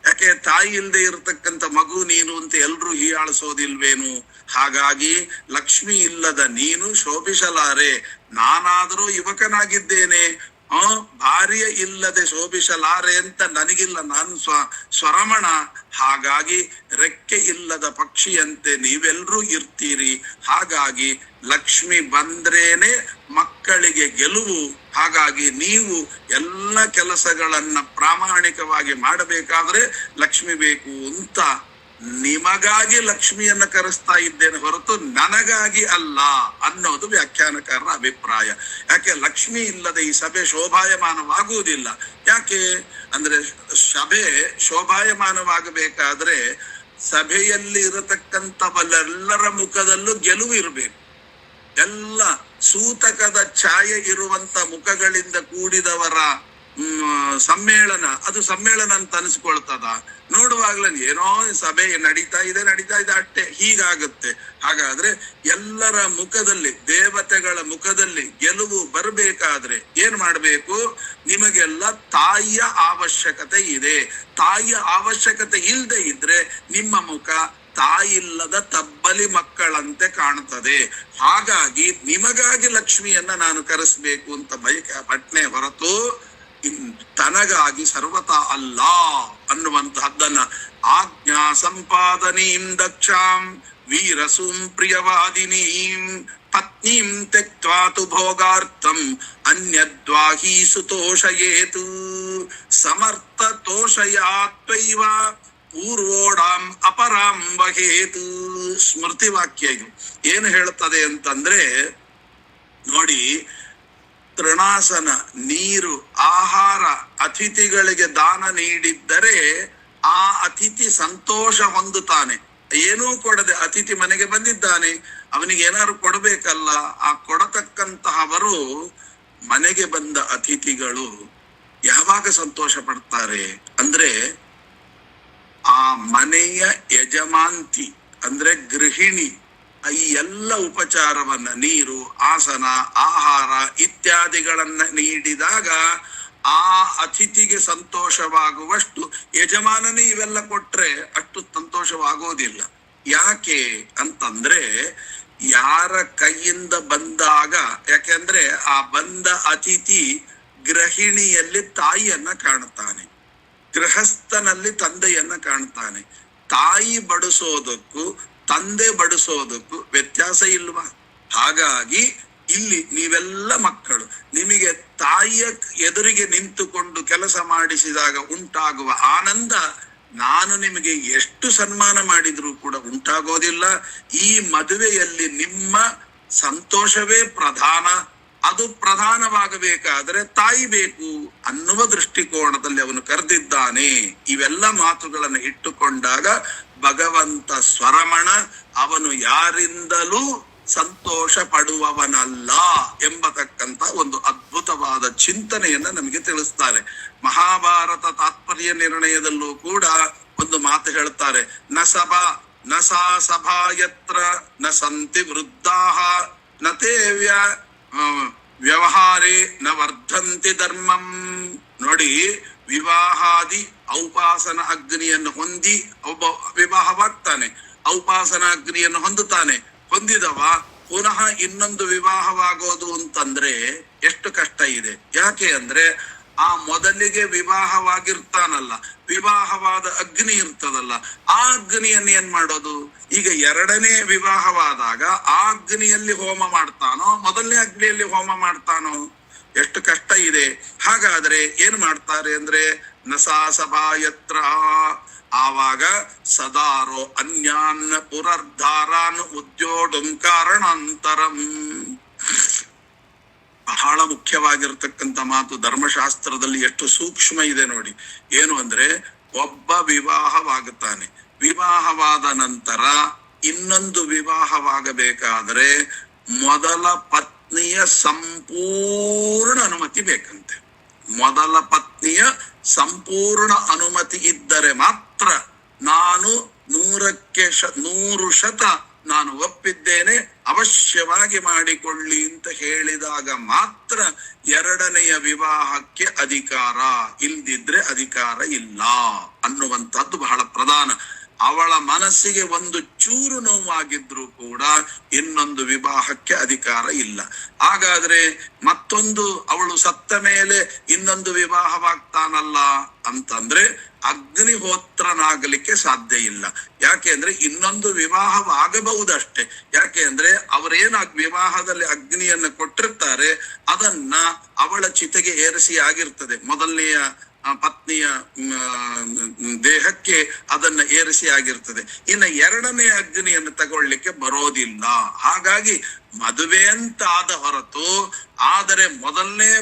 ಯಾಕೆ ತಾಯಿ ಇಲ್ಲದೆ ಇರತಕ್ಕಂಥ ಮಗು ನೀನು ಅಂತ ಎಲ್ರೂ ಹೀಯಾಳಿಸೋದಿಲ್ವೇನು? ಹಾಗಾಗಿ ಲಕ್ಷ್ಮಿ ಇಲ್ಲದ ನೀನು ಶೋಭಿಸಲಾರೆ. ನಾನಾದರೂ ಯುವಕನಾಗಿದ್ದೇನೆ, ಭಾರ್ಯ ಇಲ್ಲದೆ ಶೋಭಿಸಲಾರೆ ಅಂತ ನನಗಿಲ್ಲ, ನಾನು ಸ್ವರಮಣ. ಹಾಗಾಗಿ ರೆಕ್ಕೆ ಇಲ್ಲದ ಪಕ್ಷಿಯಂತೆ ನೀವೆಲ್ರೂ ಇರ್ತೀರಿ. ಹಾಗಾಗಿ ಲಕ್ಷ್ಮಿ ಬಂದ್ರೇನೆ ಮಕ್ಕಳಿಗೆ ಗೆಲುವು. ಹಾಗಾಗಿ ನೀವು ಎಲ್ಲ ಕೆಲಸಗಳನ್ನ ಪ್ರಾಮಾಣಿಕವಾಗಿ ಮಾಡಬೇಕಾದ್ರೆ ಲಕ್ಷ್ಮಿ ಬೇಕು ಅಂತ ನಿಮಗಾಗಿ ಲಕ್ಷ್ಮಿಯನ್ನ ಕರೆಸ್ತಾ ಇದ್ದೇನೆ ಹೊರತು ನನಗಾಗಿ ಅಲ್ಲ ಅನ್ನೋದು ವ್ಯಾಖ್ಯಾನಕಾರರ ಅಭಿಪ್ರಾಯ. ಯಾಕೆ ಲಕ್ಷ್ಮಿ ಇಲ್ಲದೆ ಈ ಸಭೆ ಶೋಭಾಯಮಾನವಾಗುವುದಿಲ್ಲ. ಯಾಕೆ ಅಂದ್ರೆ ಸಭೆ ಶೋಭಾಯಮಾನವಾಗಬೇಕಾದ್ರೆ ಸಭೆಯಲ್ಲಿ ಇರತಕ್ಕಂಥವರೆಲ್ಲರ ಮುಖದಲ್ಲೂ ಗೆಲುವು ಇರಬೇಕು. ಎಲ್ಲ ಸೂತಕದ ಛಾಯೆ ಇರುವಂತ ಮುಖಗಳಿಂದ ಕೂಡಿದವರ ಸಮ್ಮೇಳನ ಅದು ಸಮ್ಮೇಳನ ಅಂತ ಅನಿಸ್ಕೊಳ್ತದ? ನೋಡುವಾಗ್ಲೇ ಏನೋ ಸಭೆ ನಡೀತಾ ಇದೆ ಅಷ್ಟೇ, ಹೀಗಾಗುತ್ತೆ. ಹಾಗಾದ್ರೆ ಎಲ್ಲರ ಮುಖದಲ್ಲಿ, ದೇವತೆಗಳ ಮುಖದಲ್ಲಿ ಗೆಲುವು ಬರಬೇಕಾದ್ರೆ ಏನ್ ಮಾಡ್ಬೇಕು? ನಿಮಗೆಲ್ಲ ತಾಯಿಯ ಅವಶ್ಯಕತೆ ಇದೆ. ತಾಯಿಯ ಅವಶ್ಯಕತೆ ಇಲ್ಲದೆ ಇದ್ರೆ ನಿಮ್ಮ ಮುಖ ತಾಯಿಲ್ಲದ ತಬ್ಬಲಿ ಮಕ್ಕಳಂತೆ ಕಾಣುತ್ತದೆ. ಹಾಗಾಗಿ ನಿಮಗಾಗಿ ಲಕ್ಷ್ಮಿಯನ್ನ ನಾನು ಕರೆಸ್ಬೇಕು ಅಂತ ಬಯಕೆ ಪಟ್ನೆ ಹೊರತು ತನಗಾಗಿ ಸರ್ವತಾ ಅಲ್ಲ ಅನ್ನುವಂತಹದ್ದನ್ನ ಆಜ್ಞಾ ಸಂಪಾದನೀಂ ದಕ್ಷಾಂ ವೀರಸುಂ ಪ್ರಿಯವಾದಿನೀಂ ಪತ್ನೀಂ ತ್ಯಕ್ತ್ವಾ ತು ಭೋಗಾರ್ಥಂ ಅನ್ಯದ್ವಾಹಿ ಸುತೋಷಯೇತು ಸಮರ್ಥ ತೋಷಯಾತ್ವೈವ ಪೂರ್ವೋಡಾಂ ಅಪರಾಂ ಬಹೇತು. ಸ್ಮೃತಿ ವಾಕ್ಯ ಇದು. ಏನು ಹೇಳ್ತದೆ ಅಂತಂದ್ರೆ ನೋಡಿ, ತೃಣಾಸನ, ನೀರು, ಆಹಾರ ಅತಿಥಿಗಳಿಗೆ ದಾನ ನೀಡಿದ್ದರೆ ಆ ಅತಿಥಿ ಸಂತೋಷ ಹೊಂದುತ್ತಾನೆ. ಏನೂ ಕೊಡದೆ ಅತಿಥಿ ಮನೆಗೆ ಬಂದಿದ್ದಾನೆ, ಅವನಿಗೆ ಏನಾದ್ರು ಕೊಡಬೇಕಲ್ಲ. ಆ ಕೊಡತಕ್ಕಂತಹವರು ಮನೆಗೆ ಬಂದ ಅತಿಥಿಗಳು ಯಾವಾಗ ಸಂತೋಷ ಪಡ್ತಾರೆ ಅಂದ್ರೆ, ಆ ಮನೆಯ ಯಜಮಾಂತಿ ಅಂದ್ರೆ ಗೃಹಿಣಿ ಈ ಎಲ್ಲ ಉಪಚಾರವನ್ನ, ನೀರು, ಆಸನ, ಆಹಾರ ಇತ್ಯಾದಿಗಳನ್ನ ನೀಡಿದಾಗ ಆ ಅತಿಥಿಗೆ ಸಂತೋಷವಾಗುವಷ್ಟು ಯಜಮಾನನೇ ಇವೆಲ್ಲ ಕೊಟ್ರೆ ಅಷ್ಟು ಸಂತೋಷವಾಗೋದಿಲ್ಲ. ಯಾಕೆ ಅಂತಂದ್ರೆ, ಯಾರ ಕೈಯಿಂದ ಬಂದಾಗ, ಯಾಕೆಂದ್ರೆ ಆ ಬಂದ ಅತಿಥಿ ಗೃಹಿಣಿಯಲ್ಲಿ ತಾಯಿಯನ್ನ ಕಾಣುತ್ತಾನೆ, ಗೃಹಸ್ಥನಲ್ಲಿ ತಂದೆಯನ್ನ ಕಾಣ್ತಾನೆ. ತಾಯಿ ಬಡಿಸೋದಕ್ಕೂ ತಂದೆ ಬಡಿಸೋದಕ್ಕೂ ವ್ಯತ್ಯಾಸ ಇಲ್ವಾ? ಹಾಗಾಗಿ ಇಲ್ಲಿ ನೀವೆಲ್ಲ ಮಕ್ಕಳು, ನಿಮಗೆ ತಾಯಿಯ ಎದುರಿಗೆ ನಿಂತುಕೊಂಡು ಕೆಲಸ ಮಾಡಿಸಿದಾಗ ಉಂಟಾಗುವ ಆನಂದ ನಾನು ನಿಮಗೆ ಎಷ್ಟು ಸನ್ಮಾನ ಮಾಡಿದ್ರೂ ಕೂಡ ಉಂಟಾಗೋದಿಲ್ಲ. ಈ ಮದುವೆಯಲ್ಲಿ ನಿಮ್ಮ ಸಂತೋಷವೇ ಪ್ರಧಾನ. ಅದು ಪ್ರಧಾನವಾಗಬೇಕಾದ್ರೆ ತಾಯಿ ಬೇಕು ಅನ್ನುವ ದೃಷ್ಟಿಕೋನದಲ್ಲಿ ಅವನು ಕರೆದಿದ್ದಾನೆ. ಇವೆಲ್ಲ ಮಾತುಗಳನ್ನು ಇಟ್ಟುಕೊಂಡಾಗ ಭಗವಂತ ಸ್ವರಮಣ, ಅವನು ಯಾರಿಂದಲೂ ಸಂತೋಷ ಪಡುವವನಲ್ಲ ಎಂಬತಕ್ಕಂತ ಒಂದು ಅದ್ಭುತವಾದ ಚಿಂತನೆಯನ್ನ ನಮಗೆ ತಿಳಿಸ್ತಾರೆ. ಮಹಾಭಾರತ ತಾತ್ಪರ್ಯ ನಿರ್ಣಯದಲ್ಲೂ ಕೂಡ ಒಂದು ಮಾತು ಹೇಳ್ತಾರೆ, ನ ಸಾ ಸಭಾ ಯತ್ರ ನ ಸಂತಿ ವೃದ್ಧಾಃ ನ ತೇ ವ್ಯವಹಾರೇ ನ ವರ್ಧಂತಿ ಧರ್ಮಂ. ನೋಡಿ, ವಿವಾಹಾದಿ ಔಪಾಸನ ಅಗ್ನಿಯನ್ನು ಹೊಂದಿ ಒಬ್ಬ ವಿವಾಹವಾಗ್ತಾನೆ, ಔಪಾಸನ ಅಗ್ನಿಯನ್ನು ಹೊಂದುತ್ತಾನೆ. ಹೊಂದಿದವ ಪುನಃ ಇನ್ನೊಂದು ವಿವಾಹವಾಗೋದು ಅಂತಂದ್ರೆ ಎಷ್ಟು ಕಷ್ಟ ಇದೆ. ಯಾಕೆ ಅಂದ್ರೆ ಆ ಮೊದಲಿಗೆ ವಿವಾಹವಾಗಿರ್ತಾನಲ್ಲ, ವಿವಾಹವಾದ ಅಗ್ನಿ ಇರ್ತದಲ್ಲ, ಆ ಅಗ್ನಿಯನ್ನು ಏನ್ ಮಾಡೋದು? ಈಗ ಎರಡನೇ ವಿವಾಹವಾದಾಗ ಆ ಅಗ್ನಿಯಲ್ಲಿ ಹೋಮ ಮಾಡ್ತಾನೋ ಮೊದಲನೇ ಅಗ್ನಿಯಲ್ಲಿ ಹೋಮ ಮಾಡ್ತಾನೋ? ಎಷ್ಟು ಕಷ್ಟ ಇದೆ. ಹಾಗಾದ್ರೆ ಏನ್ ಮಾಡ್ತಾರೆ ಅಂದ್ರೆ, ನಸಾ ಸಭಾಯತ್ರ, ಆವಾಗ ಸದಾರೋ ಅನ್ಯಾನ್ ಪುನರ್ಧಾರಾನ್ ಉದ್ಯೋಡುಂ ಕಾರಣಾಂತರಂ. ಬಹಳ ಮುಖ್ಯವಾಗಿರ್ತಕ್ಕಂಥ ಮಾತು. ಧರ್ಮಶಾಸ್ತ್ರದಲ್ಲಿ ಎಷ್ಟು ಸೂಕ್ಷ್ಮ ಇದೆ ನೋಡಿ. ಏನು ಅಂದ್ರೆ, ಒಬ್ಬ ವಿವಾಹವಾಗುತ್ತಾನೆ, ವಿವಾಹವಾದ ನಂತರ ಇನ್ನೊಂದು ವಿವಾಹವಾಗಬೇಕಾದ್ರೆ ಮೊದಲ ಪತ್ನಿಯ ಸಂಪೂರ್ಣ ಅನುಮತಿ ಬೇಕಂತೆ. ಮೊದಲ ಪತ್ನಿಯ ಸಂಪೂರ್ಣ ಅನುಮತಿ ಇದ್ದರೆ ಮಾತ್ರ ನಾನು 100% ನಾನು ಒಪ್ಪಿದ್ದೇನೆ, ಅವಶ್ಯವಾಗಿ ಮಾಡಿಕೊಳ್ಳಿ ಅಂತ ಹೇಳಿದಾಗ ಮಾತ್ರ ಎರಡನೆಯ ವಿವಾಹಕ್ಕೆ ಅಧಿಕಾರ. ಇಲ್ದಿದ್ರೆ ಅಧಿಕಾರ ಇಲ್ಲ ಅನ್ನುವಂಥದ್ದು ಬಹಳ ಪ್ರಧಾನ. ಅವಳ ಮನಸ್ಸಿಗೆ ಒಂದು ಚೂರು ನೋವಾಗಿದ್ರೂ ಕೂಡ ಇನ್ನೊಂದು ವಿವಾಹಕ್ಕೆ ಅಧಿಕಾರ ಇಲ್ಲ. ಹಾಗಾದ್ರೆ ಮತ್ತೊಂದು ಅವಳು ಸತ್ತ ಮೇಲೆ ಇನ್ನೊಂದು ವಿವಾಹವಾಗ್ತಾನಲ್ಲ ಅಂತಂದ್ರೆ ಅಗ್ನಿಹೋತ್ರನಾಗಲಿಕ್ಕೆ ಸಾಧ್ಯ ಇಲ್ಲ. ಯಾಕೆ ಅಂದ್ರೆ ಇನ್ನೊಂದು ವಿವಾಹವಾಗಬಹುದಷ್ಟೇ. ಯಾಕೆ ಅಂದ್ರೆ ಅವರೇನ ವಿವಾಹದಲ್ಲಿ ಅಗ್ನಿಯನ್ನ ಕೊಟ್ಟಿರ್ತಾರೆ, ಅದನ್ನ ಅವಳ ಚಿತೆಗೆ ಏರಿಸಿ ಆಗಿರ್ತದೆ. ಮೊದಲನೆಯ ಪತ್ನಿಯ ದೇಹಕ್ಕೆ ಅದನ್ನ ಏರಿಸಿ ಆಗಿರ್ತದೆ. ಇನ್ನು ಎರಡನೇ ಅಗ್ನಿಯನ್ನು ತಗೊಳ್ಳಿಕ್ಕೆ ಬರೋದಿಲ್ಲ. ಹಾಗಾಗಿ ಮದುವೆ ಅಂತ ಆದ ಹೊರತು, ಆದರೆ ಮೊದಲನೇ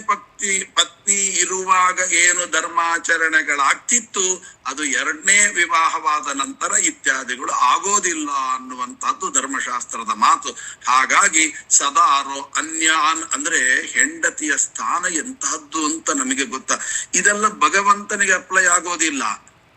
ಪತ್ನಿ ಇರುವಾಗ ಏನು ಧರ್ಮಾಚರಣೆಗಳಾಗ್ತಿತ್ತು ಅದು ಎರಡನೇ ವಿವಾಹವಾದ ನಂತರ ಇತ್ಯಾದಿಗಳು ಆಗೋದಿಲ್ಲ ಅನ್ನುವಂಥದ್ದು ಧರ್ಮಶಾಸ್ತ್ರದ ಮಾತು. ಹಾಗಾಗಿ ಸದಾರೋ ಅನ್ಯಾನ್ ಅಂದ್ರೆ ಹೆಂಡತಿಯ ಸ್ಥಾನ ಎಂತಹದ್ದು ಅಂತ ನಮಗೆ ಗೊತ್ತ. ಇದೆಲ್ಲ ಭಗವಂತನಿಗೆ ಅಪ್ಲೈ ಆಗೋದಿಲ್ಲ.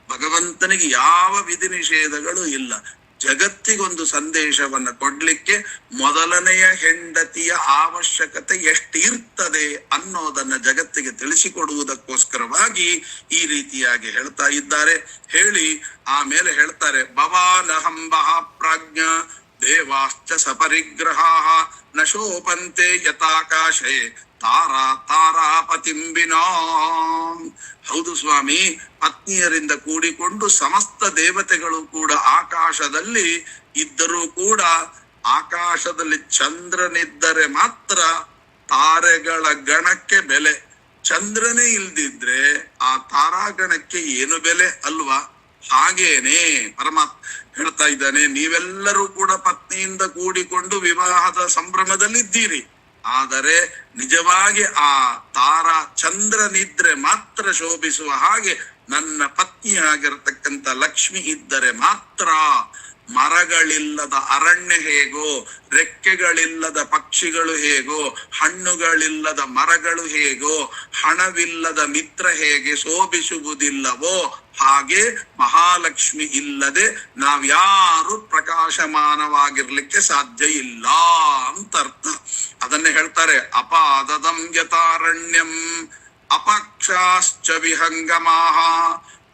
ಭಗವಂತನಿಗೆ ಯಾವ ವಿಧಿ ನಿಷೇಧಗಳು ಇಲ್ಲ. ಜಗತ್ತಿಗೊಂದು ಸಂದೇಶವನ್ನ ಕೊಡ್ಲಿಕ್ಕೆ ಮೊದಲನೆಯ ಹೆಂಡತಿಯ ಅವಶ್ಯಕತೆ ಎಷ್ಟು ಇರ್ತದೆ ಅನ್ನೋದನ್ನ ಜಗತ್ತಿಗೆ ತಿಳಿಸಿಕೊಡುವುದಕ್ಕೋಸ್ಕರವಾಗಿ ಈ ರೀತಿಯಾಗಿ ಹೇಳ್ತಾ ಇದ್ದಾರೆ. ಹೇಳಿ ಆಮೇಲೆ ಹೇಳ್ತಾರೆ, ಭವಾನಹಂಬಹ ಪ್ರಾಜ್ಞ ದೇವಾಶ್ಚ ಸಪರಿಗ್ರಹಾ ನ ಶೋಪಂತೆ ಯಥಾಕಾಶೇ ತಾರಾಪತಿಂಬಿನಾ. ಹೌದು ಸ್ವಾಮಿ, ಪತ್ನಿಯರಿಂದ ಕೂಡಿಕೊಂಡು ಸಮಸ್ತ ದೇವತೆಗಳು ಕೂಡ ಆಕಾಶದಲ್ಲಿ ಇದ್ದರೂ ಕೂಡ ಆಕಾಶದಲ್ಲಿ ಚಂದ್ರನಿದ್ದರೆ ಮಾತ್ರ ತಾರೆಗಳ ಗಣಕ್ಕೆ ಬೆಲೆ. ಚಂದ್ರನೇ ಇಲ್ದಿದ್ರೆ ಆ ತಾರಾಗಣಕ್ಕೆ ಏನು ಬೆಲೆ ಅಲ್ವಾ? ಹಾಗೇನೆ ಪರಮಾತ್ಮ ಹೇಳ್ತಾ ಇದ್ದಾನೆ, ನೀವೆಲ್ಲರೂ ಕೂಡ ಪತ್ನಿಯಿಂದ ಕೂಡಿಕೊಂಡು ವಿವಾಹದ ಸಂಭ್ರಮದಲ್ಲಿದ್ದೀರಿ. ಆದರೆ ನಿಜವಾಗಿ ಆ ತಾರಾ ಚಂದ್ರ ನಿದ್ರೆ ಮಾತ್ರ ಶೋಭಿಸುವ ಹಾಗೆ ನನ್ನ ಪತ್ನಿಯಾಗಿರತಕ್ಕಂಥ ಲಕ್ಷ್ಮಿ ಇದ್ದರೆ ಮಾತ್ರ ಮರಗಳಿಲ್ಲದ ಅರಣ್ಯ ಹೇಗೋ, ರೆಕ್ಕೆಗಳಿಲ್ಲದ ಪಕ್ಷಿಗಳು ಹೇಗೋ, ಹಣ್ಣುಗಳಿಲ್ಲದ ಮರಗಳು ಹೇಗೋ, ಹಣವಿಲ್ಲದ ಮಿತ್ರ ಹೇಗೆ ಶೋಭಿಸುವುದಿಲ್ಲವೋ ಹಾಗೆ ಮಹಾಲಕ್ಷ್ಮಿ ಇಲ್ಲದೆ ನಾವ್ಯಾರು ಪ್ರಕಾಶಮಾನವಾಗಿರ್ಲಿಕ್ಕೆ ಸಾಧ್ಯ ಇಲ್ಲ ಅಂತ ಅರ್ಥ. ಅದನ್ನೇ ಹೇಳ್ತಾರೆ, ಅಪಾದದಂ ಯತಾರಣ್ಯಂ ಅಪಕ್ಷಾಶ್ಚ ವಿಹಂಗಮಾಹ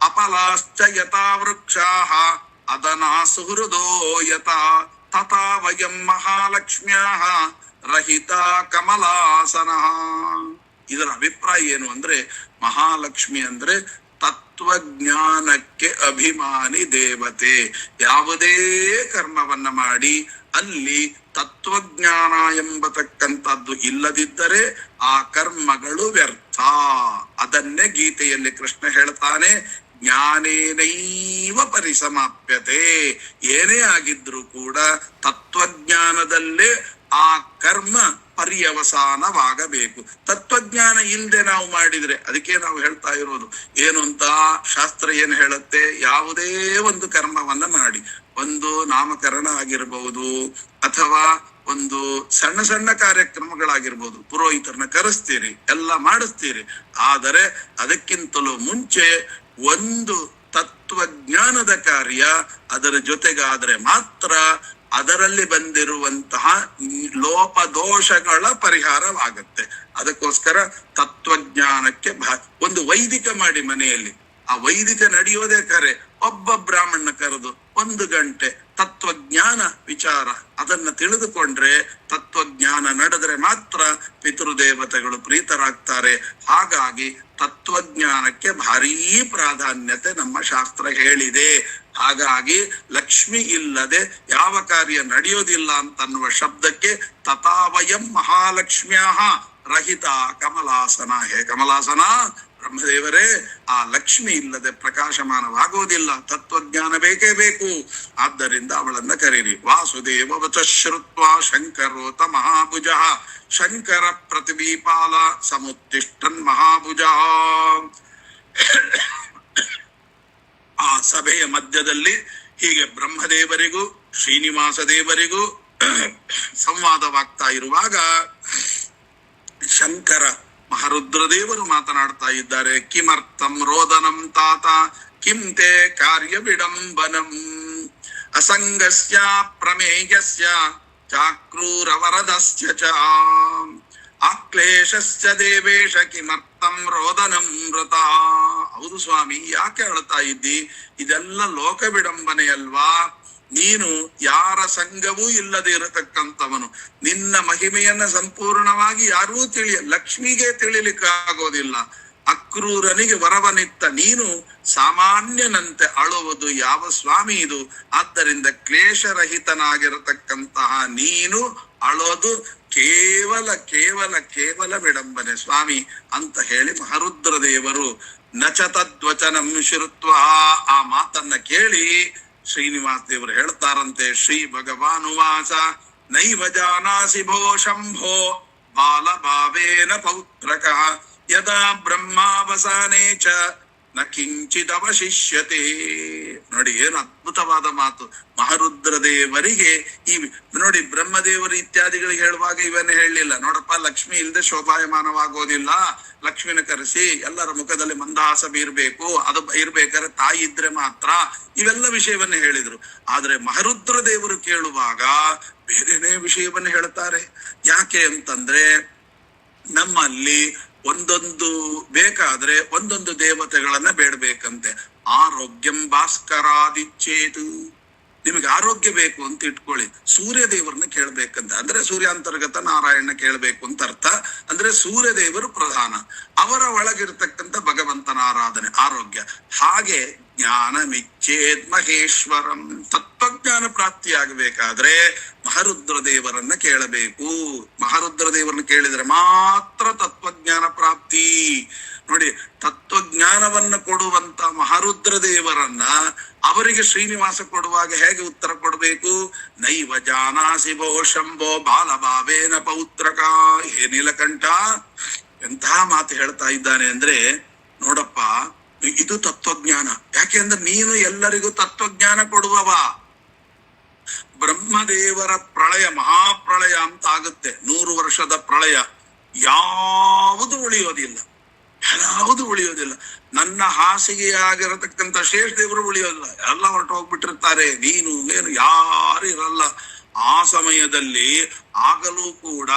ಅಪಲಾಶ್ಚ ಯಥಾ ವೃಕ್ಷಾಃ ಅದನಾ ಸುಹೃದೋ ಯಥಾ ತಥಾ ವಯಂ ಮಹಾಲಕ್ಷ್ಮ್ಯಾಃ ರಹಿತ ಕಮಲಾಸನಃ. ಇದರ ಅಭಿಪ್ರಾಯ ಏನು ಅಂದ್ರೆ, ಮಹಾಲಕ್ಷ್ಮಿ ಅಂದ್ರೆ ತತ್ವಜ್ಞಾನಕ್ಕೆ ಅಭಿಮಾನಿ ದೇವತೆ. ಯಾವುದೇ ಕರ್ಮವನ್ನ ಮಾಡಿ ಅಲ್ಲಿ ತತ್ವಜ್ಞಾನ ಎಂಬತಕ್ಕಂಥದ್ದು ಇಲ್ಲದಿದ್ದರೆ ಆ ಕರ್ಮಗಳು ವ್ಯರ್ಥ. ಅದನ್ನೇ ಗೀತೆಯಲ್ಲಿ ಕೃಷ್ಣ ಹೇಳ್ತಾನೆ, ಜ್ಞಾನೇನೈವ ಪರಿಸಮಾಪ್ಯತೆ. ಏನೇ ಆಗಿದ್ರು ಕೂಡ ತತ್ವಜ್ಞಾನದಲ್ಲೇ ಆ ಕರ್ಮ ಪರ್ಯವಸಾನವಾಗಬೇಕು. ತತ್ವಜ್ಞಾನ ಇಲ್ಲದೆ ನಾವು ಮಾಡಿದ್ರೆ, ಅದಕ್ಕೆ ನಾವು ಹೇಳ್ತಾ ಇರೋದು ಏನು ಅಂತ, ಶಾಸ್ತ್ರ ಏನ್ ಹೇಳುತ್ತೆ, ಯಾವುದೇ ಒಂದು ಕರ್ಮವನ್ನ ಮಾಡಿ, ಒಂದು ನಾಮಕರಣ ಆಗಿರ್ಬಹುದು ಅಥವಾ ಒಂದು ಸಣ್ಣ ಸಣ್ಣ ಕಾರ್ಯಕ್ರಮಗಳಾಗಿರ್ಬೋದು, ಪುರೋಹಿತರನ್ನ ಕರೆಸ್ತೀರಿ, ಎಲ್ಲ ಮಾಡಿಸ್ತೀರಿ. ಆದರೆ ಅದಕ್ಕಿಂತಲೂ ಮುಂಚೆ ಒಂದು ತತ್ವಜ್ಞಾನದ ಕಾರ್ಯ ಅದರ ಜೊತೆಗಾದ್ರೆ ಮಾತ್ರ ಅದರಲ್ಲಿ ಬಂದಿರುವಂತಹ ಲೋಪದೋಷಗಳ ಪರಿಹಾರವಾಗುತ್ತೆ. ಅದಕ್ಕೋಸ್ಕರ ತತ್ವಜ್ಞಾನಕ್ಕೆ ಒಂದು ವೈದಿಕ ಮಾಡಿ ಮನೆಯಲ್ಲಿ, ಆ ವೈದಿಕ ನಡೆಯೋದೇ ಕರೆ, ಒಬ್ಬ ಬ್ರಾಹ್ಮಣ ಕರೆದು 1 ಗಂಟೆ ತತ್ವಜ್ಞಾನ ವಿಚಾರ ಅದನ್ನ ತಿಳಿದುಕೊಂಡ್ರೆ, ತತ್ವಜ್ಞಾನ ನಡೆದ್ರೆ ಮಾತ್ರ ಪಿತೃದೇವತೆಗಳು ಪ್ರೀತರಾಗ್ತಾರೆ. ಹಾಗಾಗಿ ತತ್ವಜ್ಞಾನಕ್ಕೆ ಭಾರೀ ಪ್ರಾಧಾನ್ಯತೆ ನಮ್ಮ ಶಾಸ್ತ್ರ ಹೇಳಿದೆ. ಹಾಗಾಗಿ ಲಕ್ಷ್ಮಿ ಇಲ್ಲದೆ ಯಾವ ಕಾರ್ಯ ನಡೆಯೋದಿಲ್ಲ ಅಂತನ್ನುವ ಶಬ್ದಕ್ಕೆ ತಥಾವಯಂ ಮಹಾಲಕ್ಷ್ಮ್ಯಾಹ ರಹಿತ ಕಮಲಾಸನ. ಹೇ ಕಮಲಾಸನ, ಬ್ರಹ್ಮದೇವರೇ, ಆ ಲಕ್ಷ್ಮಿ ಇಲ್ಲದೆ ಪ್ರಕಾಶಮಾನವಾಗುವುದಿಲ್ಲ, ತತ್ವಜ್ಞಾನ ಬೇಕೇ ಬೇಕು. ಆದ್ದರಿಂದ ಅವಳನ್ನ ಕರೀರಿ. ವಾಸುದೇವ ವಚ ಶ್ರುತ್ವಾ ಶಂಕರೋತ ಮಹಾಭುಜ ಶಂಕರ ಪ್ರತಿಭೀಪಾಲ ಸಮುತ್ತಿಷ್ಠನ್ ಮಹಾಭುಜ. ಆ ಸಭೆಯ ಮಧ್ಯದಲ್ಲಿ ಹೀಗೆ ಬ್ರಹ್ಮದೇವರಿಗೂ ಶ್ರೀನಿವಾಸ ದೇವರಿಗೂ ಸಂವಾದವಾಗ್ತಾ ಇರುವಾಗ ಶಂಕರ ಮಹಾರುದ್ರದೇವರು ಮಾತನಾಡ್ತಾ ಇದ್ದಾರೆ. ಕಿಮರ್ಥಂ ರೋದನಂ ತಾತ ಕಿಂ ತೇ ಕಾರ್ಯ ವಿಡಂಬನಂ ಅಸಂಗಸ್ಯ ಪ್ರಮೇಯಸ್ಯ ಚಾಕ್ರೂರವರದಸ್ಯ ಚ ಆಕ್ಲೇಶಸ್ಯ ದೇವೇಶ ಕಿಮರ್ಥಂ ರೋದನಂ ವೃತ. ಹೌದು ಸ್ವಾಮಿ, ಯಾಕೆ ಅಳ್ತಾ ಇದ್ದಿ? ಇದೆಲ್ಲ ಲೋಕ ವಿಡಂಬನೆಯಲ್ವಾ? ನೀನು ಯಾರ ಸಂಘವೂ ಇಲ್ಲದೆ ಇರತಕ್ಕಂಥವನು. ನಿನ್ನ ಮಹಿಮೆಯನ್ನ ಸಂಪೂರ್ಣವಾಗಿ ಯಾರೂ ಲಕ್ಷ್ಮಿಗೆ ತಿಳಿಲಿಕ್ಕಾಗೋದಿಲ್ಲ. ಅಕ್ರೂರನಿಗೆ ವರವನಿತ್ತ ನೀನು ಸಾಮಾನ್ಯನಂತೆ ಅಳುವುದು ಯಾವ ಸ್ವಾಮಿ ಇದು? ಆದ್ದರಿಂದ ಕ್ಲೇಶರಹಿತನಾಗಿರತಕ್ಕಂತಹ ನೀನು ಅಳೋದು ಕೇವಲ ಕೇವಲ ಕೇವಲ ವಿಡಂಬನೆ ಸ್ವಾಮಿ ಅಂತ ಹೇಳಿ ಮಹಾರುದ್ರ ದೇವರು ನಚ ತದ್ವಚನಂ ಶ್ರುತ್ವ, ಆ ಮಾತನ್ನ ಕೇಳಿ ಶ್ರೀನಿವಾಸ ದೇವರು ಹೇಳ್ತಾರಂತೆ, ಶ್ರೀ ಭಗವಾನುವಾಸ ನೈವ ಜಾನಾಸಿ ಭೋ ಶಂಭೋ ಬಾಲಭಾವೇನ ಪೌತ್ರಕ ಯದಾ ಬ್ರಹ್ಮಾವಸಾನೇ ಚ ನ ಕಿಂಚಿದವಶಿಷ್ಯತೆ. ನೋಡಿ, ಏನು ಅದ್ಭುತವಾದ ಮಾತು. ಮಹಾರುದ್ರ ದೇವರಿಗೆ ಈ ನೋಡಿ, ಬ್ರಹ್ಮದೇವರು ಇತ್ಯಾದಿಗಳಿಗೆ ಹೇಳುವಾಗ ಇವನ್ನೇ ಹೇಳಲಿಲ್ಲ. ನೋಡಪ್ಪ, ಲಕ್ಷ್ಮಿ ಇಲ್ಲದೆ ಶೋಭಾಯಮಾನವಾಗೋದಿಲ್ಲ, ಲಕ್ಷ್ಮಿನ ಕರೆಸಿ ಎಲ್ಲರ ಮುಖದಲ್ಲಿ ಮಂದಹಾಸ ಬೀರ್ಬೇಕು, ಅದು ಇರ್ಬೇಕಾದ್ರೆ ತಾಯಿ ಇದ್ರೆ ಮಾತ್ರ, ಇವೆಲ್ಲ ವಿಷಯವನ್ನ ಹೇಳಿದ್ರು. ಆದ್ರೆ ಮಹಾರುದ್ರ ದೇವರು ಕೇಳುವಾಗ ಬೇರೆನೇ ವಿಷಯವನ್ನ ಹೇಳ್ತಾರೆ. ಯಾಕೆ ಅಂತಂದ್ರೆ, ನಮ್ಮಲ್ಲಿ ಒಂದೊಂದು ಬೇಕಾದ್ರೆ ಒಂದೊಂದು ದೇವತೆಗಳನ್ನ ಬೇಡಬೇಕಂತೆ. ಆರೋಗ್ಯಂ ಭಾಸ್ಕರಾದಿಚ್ಛೇತು, ನಿಮಗೆ ಆರೋಗ್ಯ ಬೇಕು ಅಂತ ಇಟ್ಕೊಳ್ಳಿ, ಸೂರ್ಯ ದೇವರನ್ನ ಕೇಳ್ಬೇಕಂತ. ಅಂದ್ರೆ ಸೂರ್ಯಾಂತರ್ಗತ ನಾರಾಯಣ ಕೇಳ್ಬೇಕು ಅಂತ ಅರ್ಥ. ಅಂದ್ರೆ ಸೂರ್ಯ ದೇವರು ಪ್ರಧಾನ, ಅವರ ಒಳಗಿರ್ತಕ್ಕಂಥ ಭಗವಂತನ ಆರಾಧನೆ ಆರೋಗ್ಯ. ಹಾಗೆ ಜ್ಞಾನಮಿಚ್ಛೇದ್ ಮಹೇಶ್ವರಂ, ತತ್ವಜ್ಞಾನ ಪ್ರಾಪ್ತಿಯಾಗಬೇಕಾದ್ರೆ ಮಹಾರುದ್ರ ದೇವರನ್ನ ಕೇಳಬೇಕು. ಮಹಾರುದ್ರ ದೇವರನ್ನ ಕೇಳಿದ್ರೆ ಮಾತ್ರ ತತ್ವಜ್ಞಾನ ಪ್ರಾಪ್ತಿ. ನೋಡಿ, ತತ್ವಜ್ಞಾನವನ್ನ ಕೊಡುವಂತ ಮಹಾರುದ್ರ ದೇವರನ್ನ ಅವರಿಗೆ ಶ್ರೀನಿವಾಸ ಕೊಡುವಾಗ ಹೇಗೆ ಉತ್ತರ ಕೊಡಬೇಕು? ನೈವ ಜಾನಾಸಿ ಭೋ ಶಂಭೋ ಬಾಲಭಾವೇನ ಪೌತ್ರಕ. ಹೇ ನೀಲಕಂಠ, ಎಂತಹ ಮಾತು ಹೇಳ್ತಾ ಇದ್ದಾನೆ ಅಂದ್ರೆ, ನೋಡಪ್ಪ, ಇದು ತತ್ವಜ್ಞಾನ. ಯಾಕೆಂದ್ರೆ ನೀನು ಎಲ್ಲರಿಗೂ ತತ್ವಜ್ಞಾನ ಕೊಡುವವ. ಬ್ರಹ್ಮದೇವರ ಪ್ರಳಯ, ಮಹಾಪ್ರಳಯ ಅಂತ ಆಗುತ್ತೆ, 100 ವರ್ಷದ ಪ್ರಳಯ. ಯಾವುದು ಉಳಿಯೋದಿಲ್ಲ, ಯಾವುದು ಉಳಿಯೋದಿಲ್ಲ. ನನ್ನ ಹಾಸಿಗೆಯಾಗಿರತಕ್ಕಂಥ ಶೇಷದೇವರು ಉಳಿಯೋದಿಲ್ಲ, ಎಲ್ಲ ಹೊರಟು ಹೋಗ್ಬಿಟ್ಟಿರ್ತಾರೆ. ನೀನು ಏನು ಯಾರು ಇರಲ್ಲ. ಆ ಸಮಯದಲ್ಲಿ ಆಗಲೂ ಕೂಡ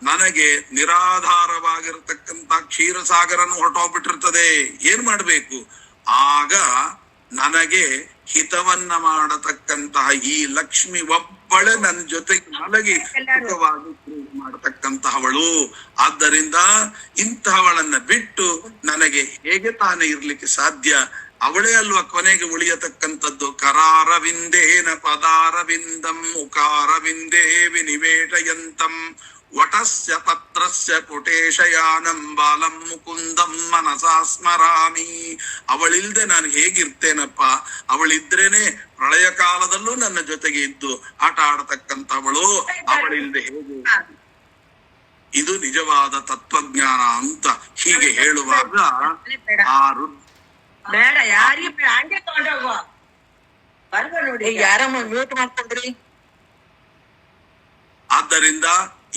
ನನಗೆ ನಿರಾಧಾರವಾಗಿರತಕ್ಕಂಥ ಕ್ಷೀರಸಾಗರನು ಹೊರಟೋಗ್ಬಿಟ್ಟಿರ್ತದೆ. ಏನ್ ಮಾಡ್ಬೇಕು? ಆಗ ನನಗೆ ಹಿತವನ್ನ ಮಾಡತಕ್ಕಂತಹ ಈ ಲಕ್ಷ್ಮಿ ಒಬ್ಬಳೆ ನನ್ನ ಜೊತೆಗೆ ಮಲಗಿ ಹಿತವಾಗಿ ಮಾಡತಕ್ಕಂತಹವಳು. ಆದ್ದರಿಂದ ಇಂತಹವಳನ್ನ ಬಿಟ್ಟು ನನಗೆ ಹೇಗೆ ತಾನೇ ಇರ್ಲಿಕ್ಕೆ ಸಾಧ್ಯ? ಅವಳೇ ಅಲ್ವಾ ಕೊನೆಗೆ ಉಳಿಯತಕ್ಕಂಥದ್ದು. ಕರಾರವಿಂದೇನ ಪದಾರವಿಂದಂ ಮುಖಾರವಿಂದೇ ವಿನಿವೇಶಯಂತಂ ವಟಸ್ಯ ಪತ್ರಸ್ಯ ಪುಟೇಶಯಾನಂ ಬಾಲಂ ಮುಕುಂದಂ ಮನಸಾ ಸ್ಮರಾಮಿ. ಅವಳಿಲ್ದೆ ನಾನು ಹೇಗಿರ್ತೇನಪ್ಪ? ಅವಳಿದ್ರೇನೆ ಪ್ರಳಯ ಕಾಲದಲ್ಲೂ ನನ್ನ ಜೊತೆಗೆ ಇದ್ದು ಆಟ ಆಡತಕ್ಕಂಥವಳು. ಅವಳಿಲ್ದೆ ಹೇಗೆ? ಇದು ನಿಜವಾದ ತತ್ವಜ್ಞಾನ ಅಂತ ಹೀಗೆ ಹೇಳುವಾಗ ಆ ಬೇಡ, ಯಾರಿಗೆ ಹಂಗೆ ತಗೊಂಡೋಗುವ ನೋಡಿ, ಯಾರಮ್ಮ ಮ್ಯೂಟ್ ಮಾಡ್ಕೊಂಡ್ರಿ. ಆದ್ದರಿಂದ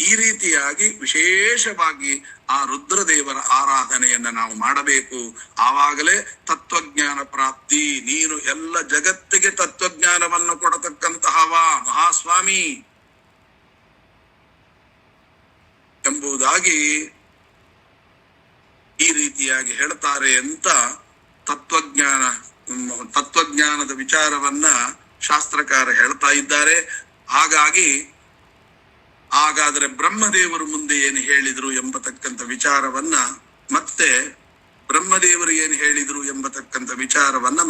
ಈ ರೀತಿಯಾಗಿ ವಿಶೇಷವಾಗಿ ಆ ರುದ್ರದೇವರ ಆರಾಧನೆಯನ್ನ ನಾವು ಮಾಡಬೇಕು. ಆವಾಗಲೇ ತತ್ವಜ್ಞಾನ ಪ್ರಾಪ್ತಿ. ನೀನು ಎಲ್ಲ ಜಗತ್ತಿಗೆ ತತ್ವಜ್ಞಾನವನ್ನು ಕೊಡತಕ್ಕಂತಹವ ಮಹಾಸ್ವಾಮಿ ಎಂಬುದಾಗಿ ಈ ರೀತಿಯಾಗಿ ಹೇಳ್ತಾರೆ ಅಂತ ತತ್ವಜ್ಞಾನದ ವಿಚಾರವನ್ನ ಶಾಸ್ತ್ರಕಾರ ಹೇಳ್ತಾ ಇದ್ದಾರೆ. ಹಾಗಾದ್ರೆ ಬ್ರಹ್ಮದೇವರು ಮುಂದೆ ಏನು ಹೇಳಿದ್ರು ಎಂಬತಕ್ಕಂಥ ವಿಚಾರವನ್ನ ಮತ್ತೆ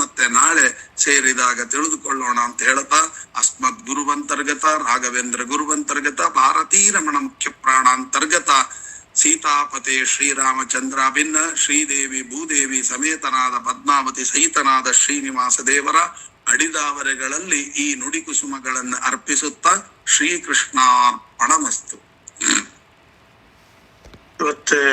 ಮತ್ತೆ ನಾಳೆ ಸೇರಿದಾಗ ತಿಳಿದುಕೊಳ್ಳೋಣ ಅಂತ ಹೇಳ್ತಾ, ಅಸ್ಮದ್ ಗುರುವಂತರ್ಗತ ರಾಘವೇಂದ್ರ ಗುರುವಂತರ್ಗತ ಭಾರತೀ ರಮಣ ಮುಖ್ಯ ಪ್ರಾಣಾಂತರ್ಗತ ಸೀತಾಪತೆ ಶ್ರೀರಾಮಚಂದ್ರಾಭಿನ್ನ ಶ್ರೀದೇವಿ ಭೂದೇವಿ ಸಮೇತನಾದ ಪದ್ಮಾವತಿ ಸಹಿತನಾದ ಶ್ರೀನಿವಾಸ ದೇವರ ಅಡಿದಾವರೆಗಳಲ್ಲಿ ಈ ನುಡಿ ಕುಸುಮಗಳನ್ನು ಅರ್ಪಿಸುತ್ತಾ ಶ್ರೀಕೃಷ್ಣಾರ್ಪಣಮಸ್ತು. ಇವತ್ತೇ